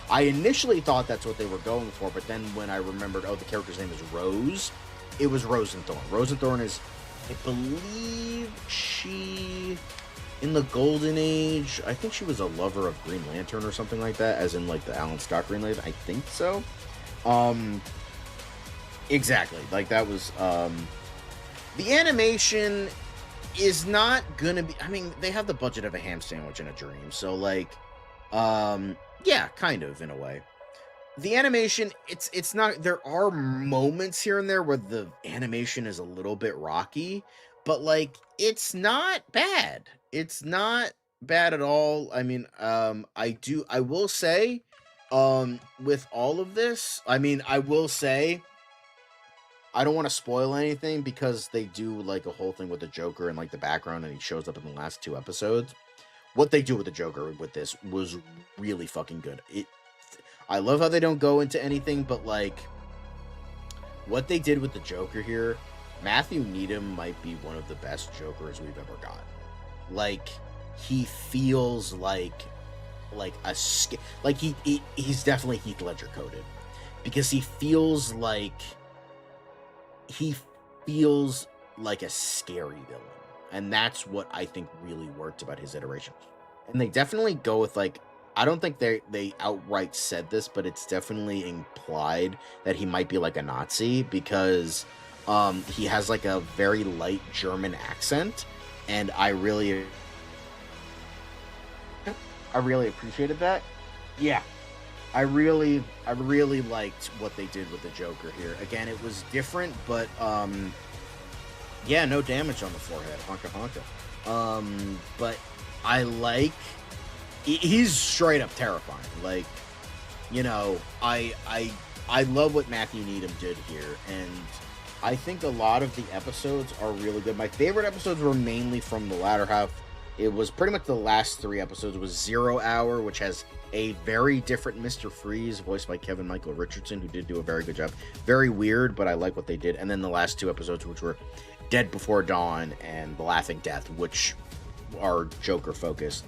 S1: I initially thought that's what they were going for, but then when I remembered, oh, the character's name is Rose, it was Rosen Thorn. Rosen Thorn is, I believe she, in the Golden Age, I think she was a lover of Green Lantern or something like that, as in like the Alan Scott Green Lantern. I think so. Exactly. Like that was, the animation is not gonna be, I mean, they have the budget of a ham sandwich in a dream, so like, yeah, kind of, in a way. The animation, it's not, there are moments here and there where the animation is a little bit rocky, but like, it's not bad. It's not bad at all. I mean, I will say, with all of this, I mean, I will say, I don't want to spoil anything because they do like a whole thing with the Joker in like the background, and he shows up in the last 2 episodes. What they do with the Joker with this was really fucking good. I love how they don't go into anything, but like what they did with the Joker here, Matthew Needham might be one of the best Jokers we've ever got. Like he feels like he's definitely Heath Ledger coded, because he feels like a scary villain. And that's what I think really worked about his iteration. And they definitely go with, like, I don't think they outright said this, but it's definitely implied that he might be like a Nazi, because he has like a very light German accent, and I really appreciated that. Yeah. I really liked what they did with the Joker here. Again, it was different, but yeah, no damage on the forehead. Honka honka. But I like, he's straight up terrifying. Like, you know, I love what Matthew Needham did here, and I think a lot of the episodes are really good. My favorite episodes were mainly from the latter half. It was pretty much the last 3 episodes. It was 0 Hour, which has a very different Mr. Freeze, voiced by Kevin Michael Richardson, who did do a very good job. Very weird, but I like what they did. And then the last 2 episodes, which were Dead Before Dawn and The Laughing Death, which are Joker focused.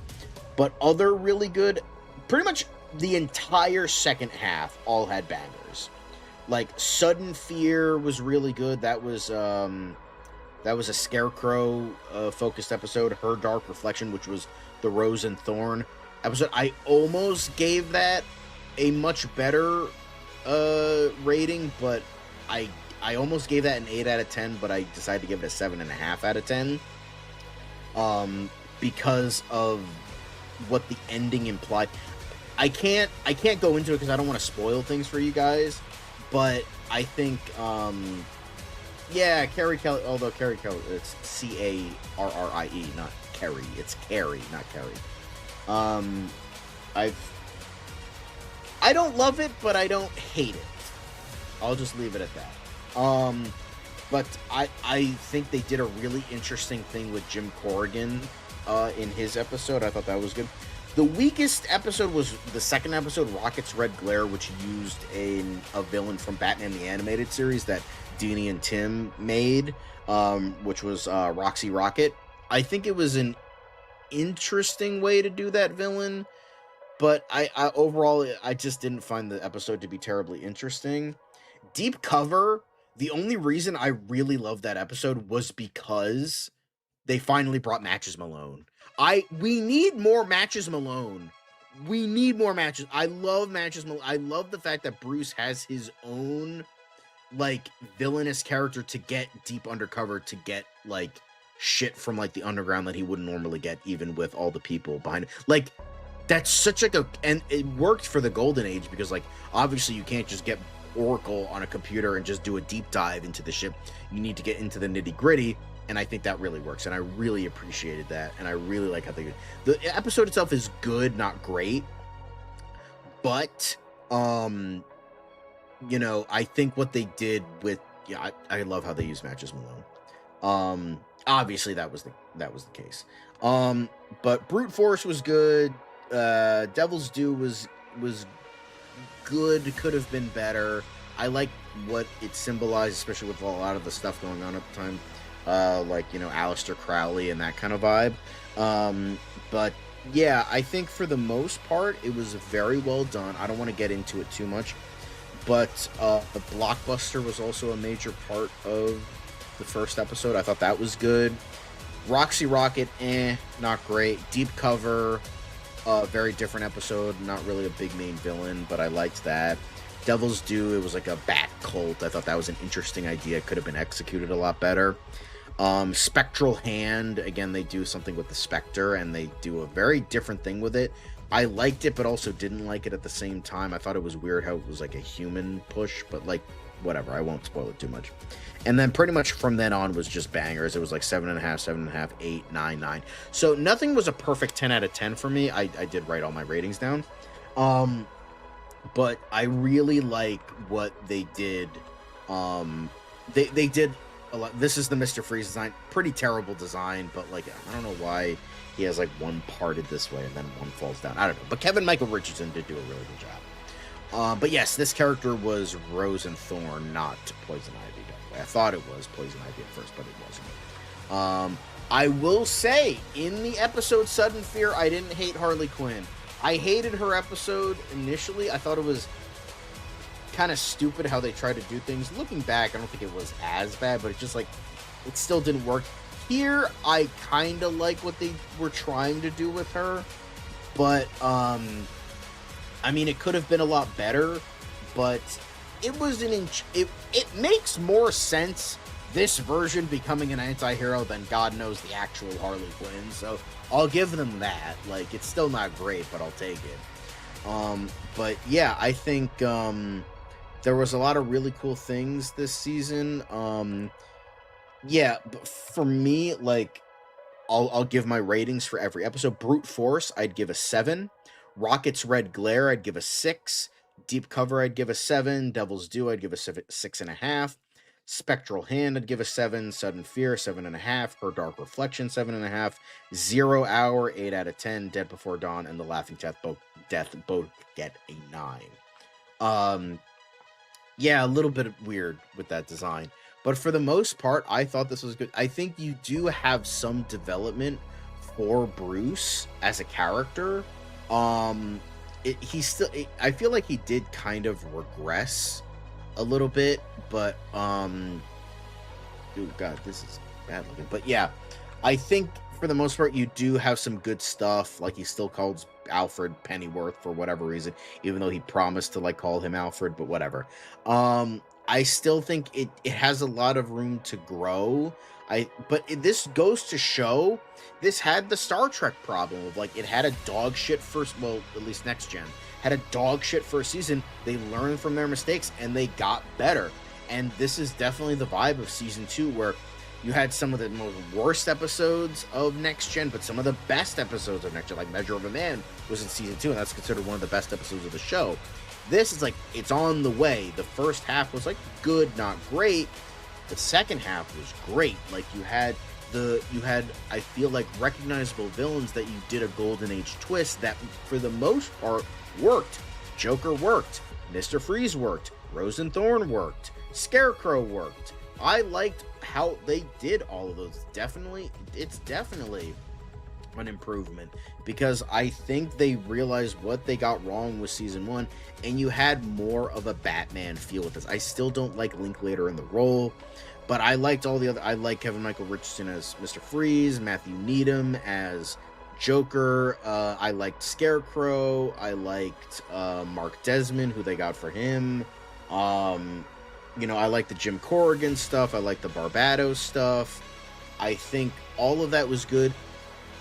S1: But other really good, pretty much the entire second half all had bangers. Like Sudden Fear was really good. That was a Scarecrow focused episode. Her Dark Reflection, which was the Rose and Thorn episode. I almost gave that a much better rating, but I almost gave that an 8 out of 10, but I decided to give it a 7.5 out of 10 because of what the ending implied. I can't go into it because I don't want to spoil things for you guys, but I think yeah, Carrie Kelly, although Carrie Kelly, it's Carrie, not Kerry. It's Carrie, not Kerry. I don't love it, but I don't hate it. I'll just leave it at that. But I think they did a really interesting thing with Jim Corrigan in his episode. I thought that was good. The weakest episode was the second episode, Rocket's Red Glare, which used a villain from Batman the Animated Series that Deanie and Tim made, which was Roxy Rocket. I think it was an interesting way to do that villain, but I overall, I just didn't find the episode to be terribly interesting. Deep Cover, the only reason I really loved that episode was because they finally brought Matches Malone. We need more Matches Malone. We need more matches. I love Matches Malone. I love the fact that Bruce has his own, like, villainous character to get deep undercover, to get, like, shit from, like, the underground that he wouldn't normally get, even with all the people behind it. Like, that's such like and it worked for the Golden Age, because, like, obviously you can't just get Oracle on a computer and just do a deep dive into the ship. You need to get into the nitty gritty. And I think that really works, and I really appreciated that, and I really like how the episode itself is good, not great, but you know, I think what they did with I love how they use Matches Malone. Obviously that was the case. But Brute Force was good. Devil's Due was good, could have been better. I like what it symbolized, especially with a lot of the stuff going on at the time. Like, you know, Aleister Crowley and that kind of vibe. But yeah, I think for the most part, it was very well done. I don't want to get into it too much, but the blockbuster was also a major part of the first episode. I thought that was good. Roxy Rocket, not great. Deep Cover, very different episode. Not really a big main villain, but I liked that. Devil's Due, it was like a bat cult. I thought that was an interesting idea. Could have been executed a lot better. Spectral Hand, again, they do something with the Spectre, and they do a very different thing with it. I liked it, but also didn't like it at the same time. I thought it was weird how it was like a human push, but like, whatever, I won't spoil it too much. And then pretty much from then on was just bangers. It was like 7.5, 7.5, 8, 9, 9. So nothing was a perfect 10 out of 10 for me. I did write all my ratings down. But I really like what they did. They did a lot. This is the Mr. Freeze design. Pretty terrible design, but like, I don't know why he has like one parted this way and then one falls down. I don't know. But Kevin Michael Richardson did do a really good job. But yes, this character was Rose and Thorn, not Poison Ivy. I thought it was Poison Ivy at first, but it wasn't. I will say, in the episode Sudden Fear, I didn't hate Harley Quinn. I hated her episode initially. I thought it was kind of stupid how they tried to do things. Looking back, I don't think it was as bad, but it's just like, it still didn't work. Here, I kind of like what they were trying to do with her, but, I mean, it could have been a lot better, but it was it makes more sense, this version becoming an anti-hero, than God knows the actual Harley Quinn, so I'll give them that. Like, it's still not great, but I'll take it. But yeah, I think, there was a lot of really cool things this season. Yeah, but for me, like, I'll give my ratings for every episode. Brute Force, I'd give a 7. Rocket's Red Glare, I'd give a 6. Deep Cover, I'd give a 7. Devil's Due, I'd give a 6.5. Spectral Hand, I'd give a 7. Sudden Fear, 7.5. Her Dark Reflection, 7.5. 0 Hour, 8 out of 10. Dead Before Dawn and The Laughing Death both get a 9. Yeah, a little bit weird with that design. But for the most part, I thought this was good. I think you do have some development for Bruce as a character. I feel like he did kind of regress a little bit, but oh god, this is bad looking. But yeah, I think for the most part you do have some good stuff. Like, he still calls Alfred Pennyworth for whatever reason, even though he promised to like call him Alfred, but whatever. I still think it has a lot of room to grow. This goes to show, this had the Star Trek problem of, like, it had a dog shit first, well, at least Next Gen had a dog shit first season. They learned from their mistakes and they got better. And this is definitely the vibe of season 2, where you had some of the most worst episodes of Next Gen, but some of the best episodes of Next Gen, like Measure of a Man, was in season 2, and that's considered one of the best episodes of the show. This is like, it's on the way. The first half was like good, not great. The second half was great. Like, you had I feel like, recognizable villains that you did a Golden Age twist that for the most part worked. Joker worked, Mr. Freeze worked, Rose and Thorn worked, Scarecrow worked. I liked how they did all of those. It's definitely an improvement, because I think they realized what they got wrong with season 1, and you had more of a Batman feel with this. I still don't like Linklater in the role, but I liked all the other. I like Kevin Michael Richardson as Mr. Freeze, Matthew Needham as Joker. I liked Scarecrow. I liked Mark Desmond, who they got for him. I like the Jim Corrigan stuff. I like the Barbados stuff. I think all of that was good.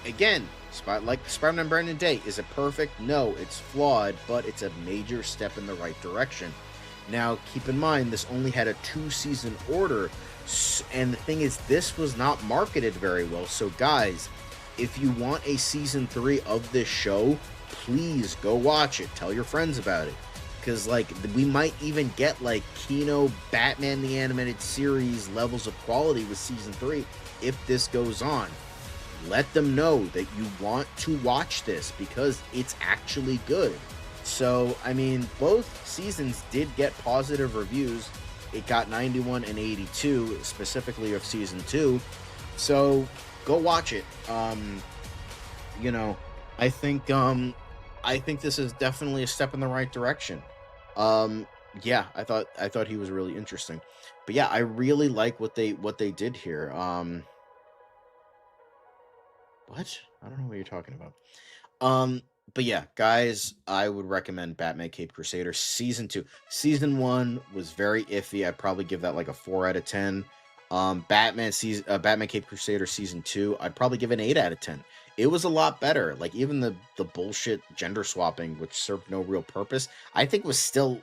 S1: Again, like Spider-Man Brandon Day, is it perfect? No, it's flawed, but it's a major step in the right direction. Now, keep in mind, this only had a 2-season order, and the thing is, this was not marketed very well. So guys, if you want a season 3 of this show, please go watch it. Tell your friends about it. Because, like, we might even get, like, Kino Batman the Animated Series levels of quality with season 3 if this goes on. Let them know that you want to watch this, because it's actually good. So, I mean, both seasons did get positive reviews. It got 91 and 82, specifically of season 2. So, go watch it. I think this is definitely a step in the right direction. Yeah, I thought he was really interesting. But yeah, I really like what they did here. What? I don't know what you're talking about. But yeah, guys, I would recommend Batman Caped Crusader season 2. Season 1 was very iffy. I'd probably give that like a 4 out of 10. Batman Caped Crusader season 2, I'd probably give an 8 out of 10. It was a lot better. Like, even the bullshit gender swapping, which served no real purpose, I think was still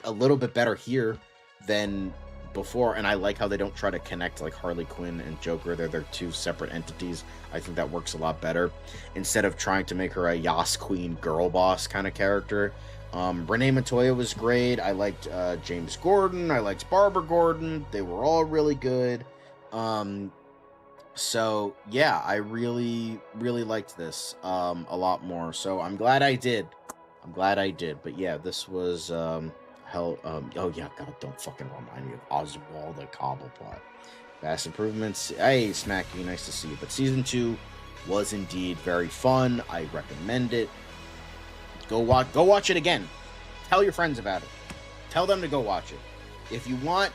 S1: a little bit better here than before. And I like how they don't try to connect like Harley Quinn and Joker. They're 2 separate entities. I think that works a lot better, instead of trying to make her a Yas Queen girl boss kind of character. Renee Montoya was great. I liked James Gordon. I liked Barbara Gordon. They were all really good. So yeah, I really liked this a lot more. So I'm glad I did. But yeah, this was oh yeah, God, don't fucking remind me of Oswald the Cobblepot. Vast improvements. Hey, Smacky, nice to see you. But season 2 was indeed very fun. I recommend it. Go watch it again. Tell your friends about it. Tell them to go watch it. If you want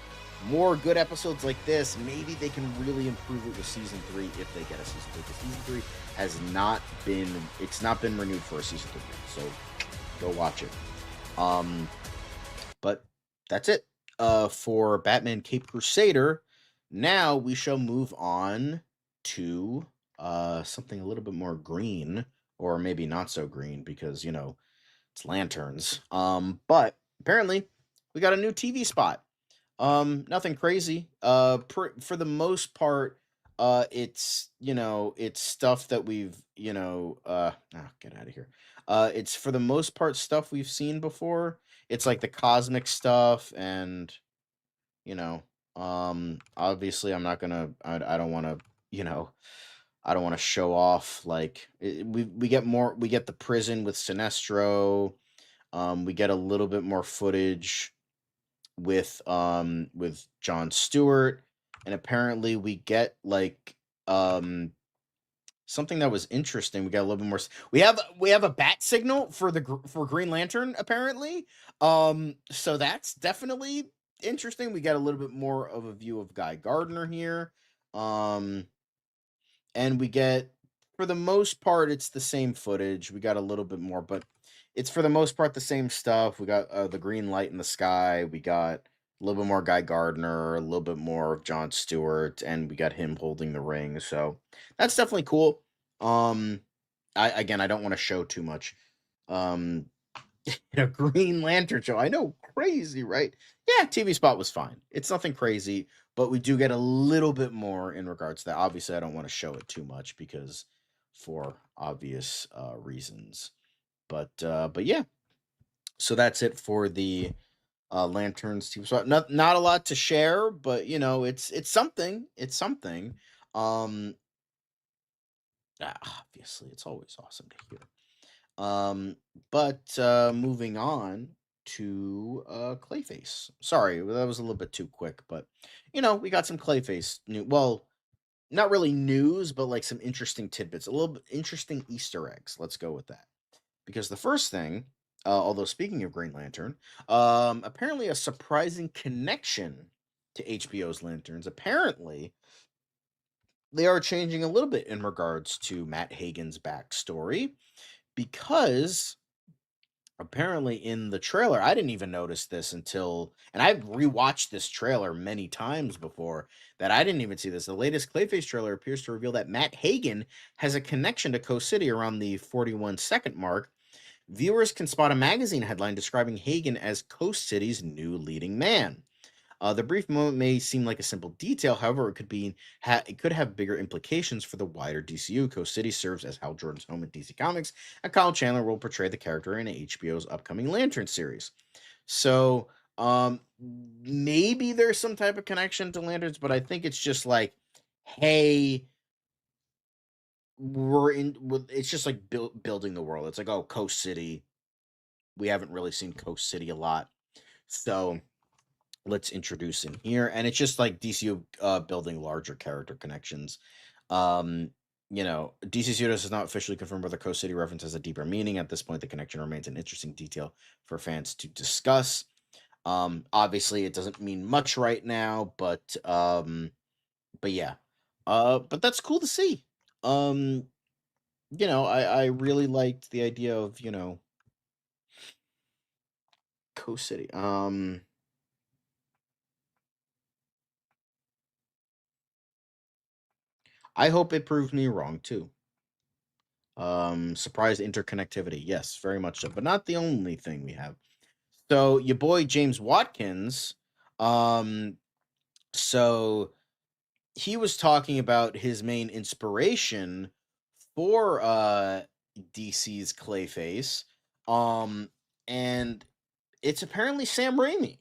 S1: more good episodes like this, maybe they can really improve it with season 3 if they get a season 3. Because season 3 has not been renewed for a season 3. So go watch it. But that's it for Batman Caped Crusader. Now we shall move on to something a little bit more green, or maybe not so green, because it's lanterns. But apparently we got a new TV spot. Nothing crazy. For the most part, it's stuff that we've get out of here. It's for the most part stuff we've seen before. It's like the cosmic stuff, and obviously I'm not gonna. I don't want to. I don't want to show off. Like, we get more. We get the prison with Sinestro. We get a little bit more footage with Jon Stewart, and apparently we get like something that was interesting. We got a little bit more. We have a bat signal for Green Lantern apparently. So that's definitely interesting. We got a little bit more of a view of Guy Gardner here. And we get, for the most part, it's the same footage. We got a little bit more, but it's for the most part the same stuff. We got the green light in the sky. We got a little bit more Guy Gardner, a little bit more of Jon Stewart, and we got him holding the ring. So that's definitely cool. I don't want to show too much. In a Green Lantern show, I know, crazy, right? Yeah, TV spot was fine. It's nothing crazy, but we do get a little bit more in regards to that. Obviously, I don't want to show it too much because for obvious reasons. But yeah. So that's it for the Lanterns TV spot. Not a lot to share, but it's something. It's something. Um, Obviously, it's always awesome to hear. But moving on to Clayface. Sorry, that was a little bit too quick, but we got some Clayface new. Well, not really news, but like some interesting tidbits, a little bit interesting Easter eggs. Let's go with that. Because the first thing, although speaking of Green Lantern, apparently a surprising connection to HBO's Lanterns. Apparently, they are changing a little bit in regards to Matt Hagen's backstory because apparently in the trailer, I didn't even notice this until, and I've rewatched this trailer many times before, that I didn't even see this. The latest Clayface trailer appears to reveal that Matt Hagen has a connection to Coast City around the 41-second mark. Viewers can spot a magazine headline describing Hagen as Coast City's new leading man. The brief moment may seem like a simple detail, however, it could have bigger implications for the wider DCU. Coast City serves as Hal Jordan's home in DC Comics, and Kyle Chandler will portray the character in HBO's upcoming Lantern series. So, maybe there's some type of connection to Lanterns, but I think it's just like, hey, it's just like building the world. It's like, oh, Coast City. We haven't really seen Coast City a lot, so let's introduce him here. And it's just like DCU building larger character connections. DC Studios has not officially confirmed whether Coast City reference has a deeper meaning. At this point, the connection remains an interesting detail for fans to discuss. Obviously, it doesn't mean much right now, but yeah. But that's cool to see. I really liked the idea of, Coast City. I hope it proves me wrong too. Surprise interconnectivity. Yes, very much so, but not the only thing we have. So your boy James Watkins, so he was talking about his main inspiration for DC's Clayface, and it's apparently Sam Raimi.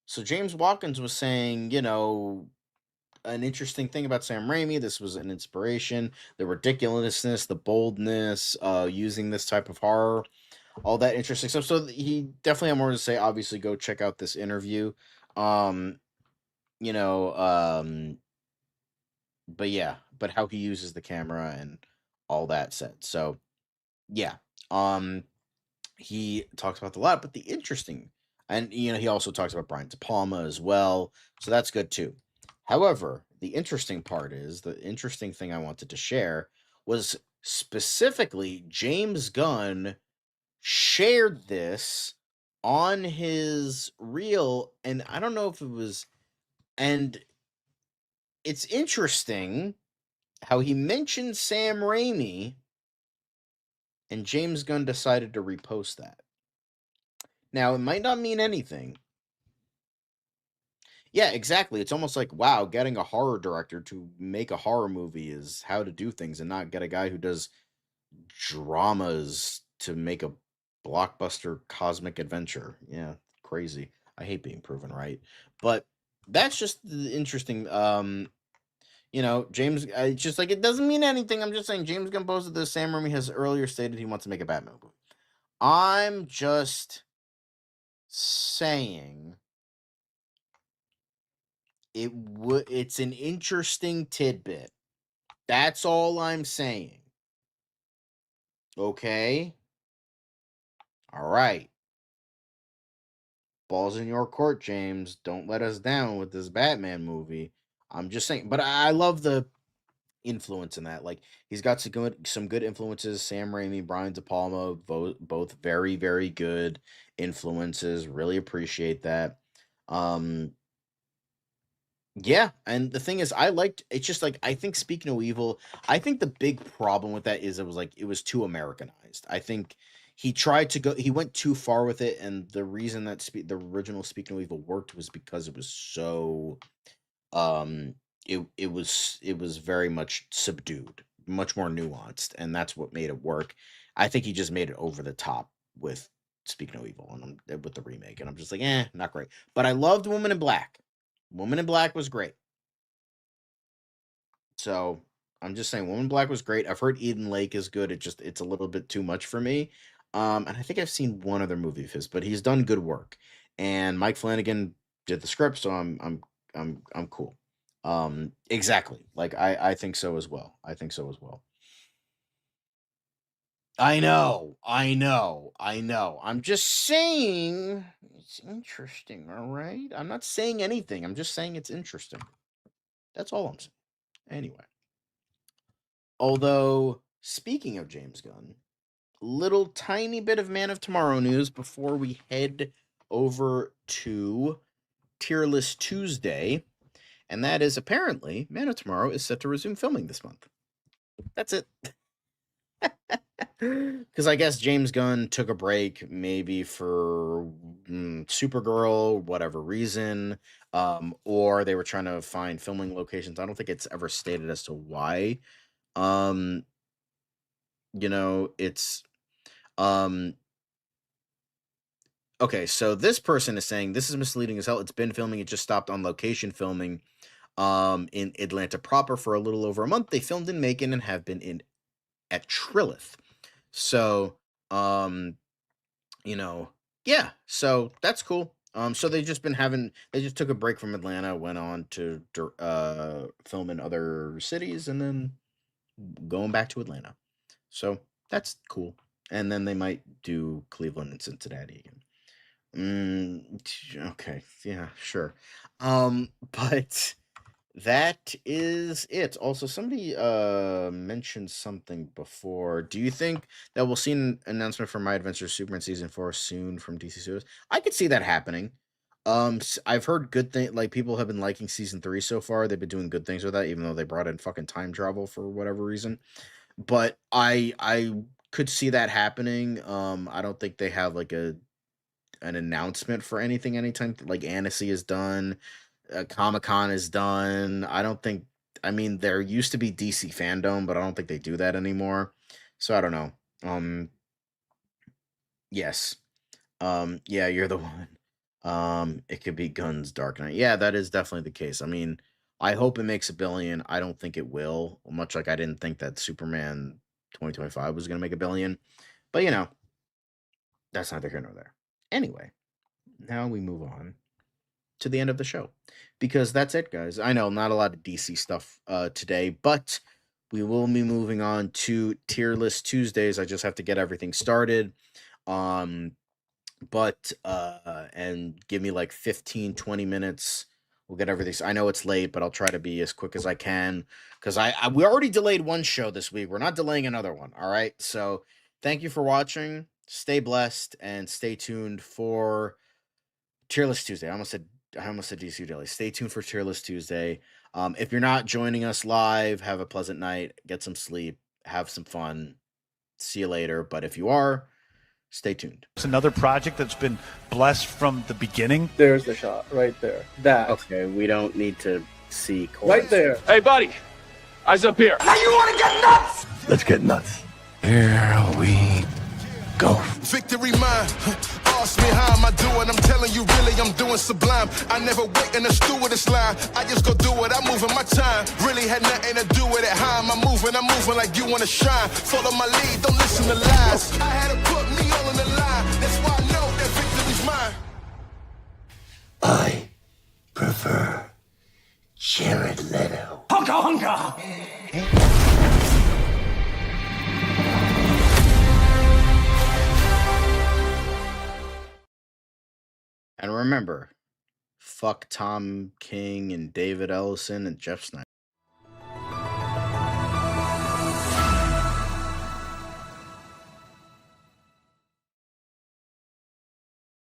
S1: So James Watkins was saying, an interesting thing about Sam Raimi, this was an inspiration, the ridiculousness, the boldness, using this type of horror, all that interesting stuff. So he definitely had more to say. Obviously, go check out this interview. But yeah, but how he uses the camera and all that said. So yeah, he talks about a lot, but the interesting, and he also talks about Brian De Palma as well. So that's good too. However, the interesting thing I wanted to share was specifically James Gunn shared this on his reel, and I don't know if it was, and it's interesting how he mentioned Sam Raimi, and James Gunn decided to repost that. Now, it might not mean anything. Yeah, exactly. It's almost like, wow, getting a horror director to make a horror movie is how to do things, and not get a guy who does dramas to make a blockbuster cosmic adventure. Yeah, crazy. I hate being proven right. But that's just the interesting. James, it's just like, it doesn't mean anything. I'm just saying James Gunn posted this. Sam Raimi has earlier stated he wants to make a Batman movie. I'm just saying it's an interesting tidbit. That's all I'm saying. Okay? All right. Ball's in your court, James. Don't let us down with this Batman movie. I'm just saying, but I love the influence in that. Like, he's got some good influences. Sam Raimi, Brian De Palma, both very, very good influences. Really appreciate that. Yeah, and the thing is, it's just like, I think Speak No Evil, I think the big problem with that is it was too Americanized. I think he went too far with it, and the reason that the original Speak No Evil worked was because it was so, it was very much subdued, much more nuanced, and that's what made it work. I think he just made it over the top with Speak No Evil and with the remake, and I'm just like, not great. But I loved Woman in Black. Woman in Black was great. So I'm just saying, Woman in Black was great. I've heard Eden Lake is good. It's a little bit too much for me. And I think I've seen one other movie of his, but he's done good work. And Mike Flanagan did the script, so I'm cool. Exactly. Like I think so as well. I think so as well. I know. I'm just saying it's interesting, all right? I'm not saying anything. I'm just saying it's interesting. That's all I'm saying. Anyway. Although, speaking of James Gunn, little tiny bit of Man of Tomorrow news before we head over to Tier List Tuesday. And that is apparently Man of Tomorrow is set to resume filming this month. That's it. Because I guess James Gunn took a break, maybe for Supergirl, whatever reason, or they were trying to find filming locations. I don't think it's ever stated as to why. It's okay. So this person is saying this is misleading as hell. It's been filming. It just stopped on location filming in Atlanta proper for a little over a month. They filmed in Macon and have been at Trilith. So, yeah, so that's cool. So they just took a break from Atlanta, went on to film in other cities, and then going back to Atlanta. So that's cool. And then they might do Cleveland and Cincinnati again. Okay, yeah, sure. But that is it. Also, somebody mentioned something before. Do you think that we'll see an announcement for My Adventures Superman Season 4 soon from DC Studios? I could see that happening. I've heard good things. Like, people have been liking Season 3 so far. They've been doing good things with that, even though they brought in fucking time travel for whatever reason. But I could see that happening. I don't think they have like an announcement for anything anytime. Like, Annecy is done. Comic-Con is done. There used to be DC Fandom, but I don't think they do that anymore. So I don't know. Yes. Yeah, you're the one. It could be Gunn's Dark Knight. Yeah, that is definitely the case. I hope it makes $1 billion. I don't think it will. Much like I didn't think that Superman 2025 was going to make $1 billion. But, that's neither here nor there. Anyway, now we move on to the end of the show, because that's it, guys. I know not a lot of DC stuff today, but we will be moving on to Tier List Tuesdays. I just have to get everything started. And give me like 15-20 minutes. We'll get everything. I know it's late, but I'll try to be as quick as I can, because we already delayed one show this week. We're not delaying another one. All right, so thank you for watching. Stay blessed and stay tuned for Tier List Tuesday. I almost said DCU Daily. Stay tuned for Tier List Tuesday. If you're not joining us live, have a pleasant night. Get some sleep. Have some fun. See you later. But if you are, stay tuned.
S10: It's another project that's been blessed from the beginning.
S7: There's the shot right there. That.
S1: Okay, we don't need to see.
S7: Right there.
S4: Hey, buddy. Eyes up here.
S8: Now you want to get nuts? Let's get nuts. Here we go.
S11: Victory mine. Ask me how am I doing? I'm telling you, really, I'm doing sublime. I never wait in the stewardess line. I just go do it. I'm moving my time. Really had nothing to do with it. How am I moving? I'm moving like you want to shine. Follow my lead. Don't listen to lies. I had to put me all in the line. That's why I know that victory's mine.
S8: I prefer Jared Leto. Hunka hunka!
S1: And remember, fuck Tom King and David Ellison and Jeff Snyder.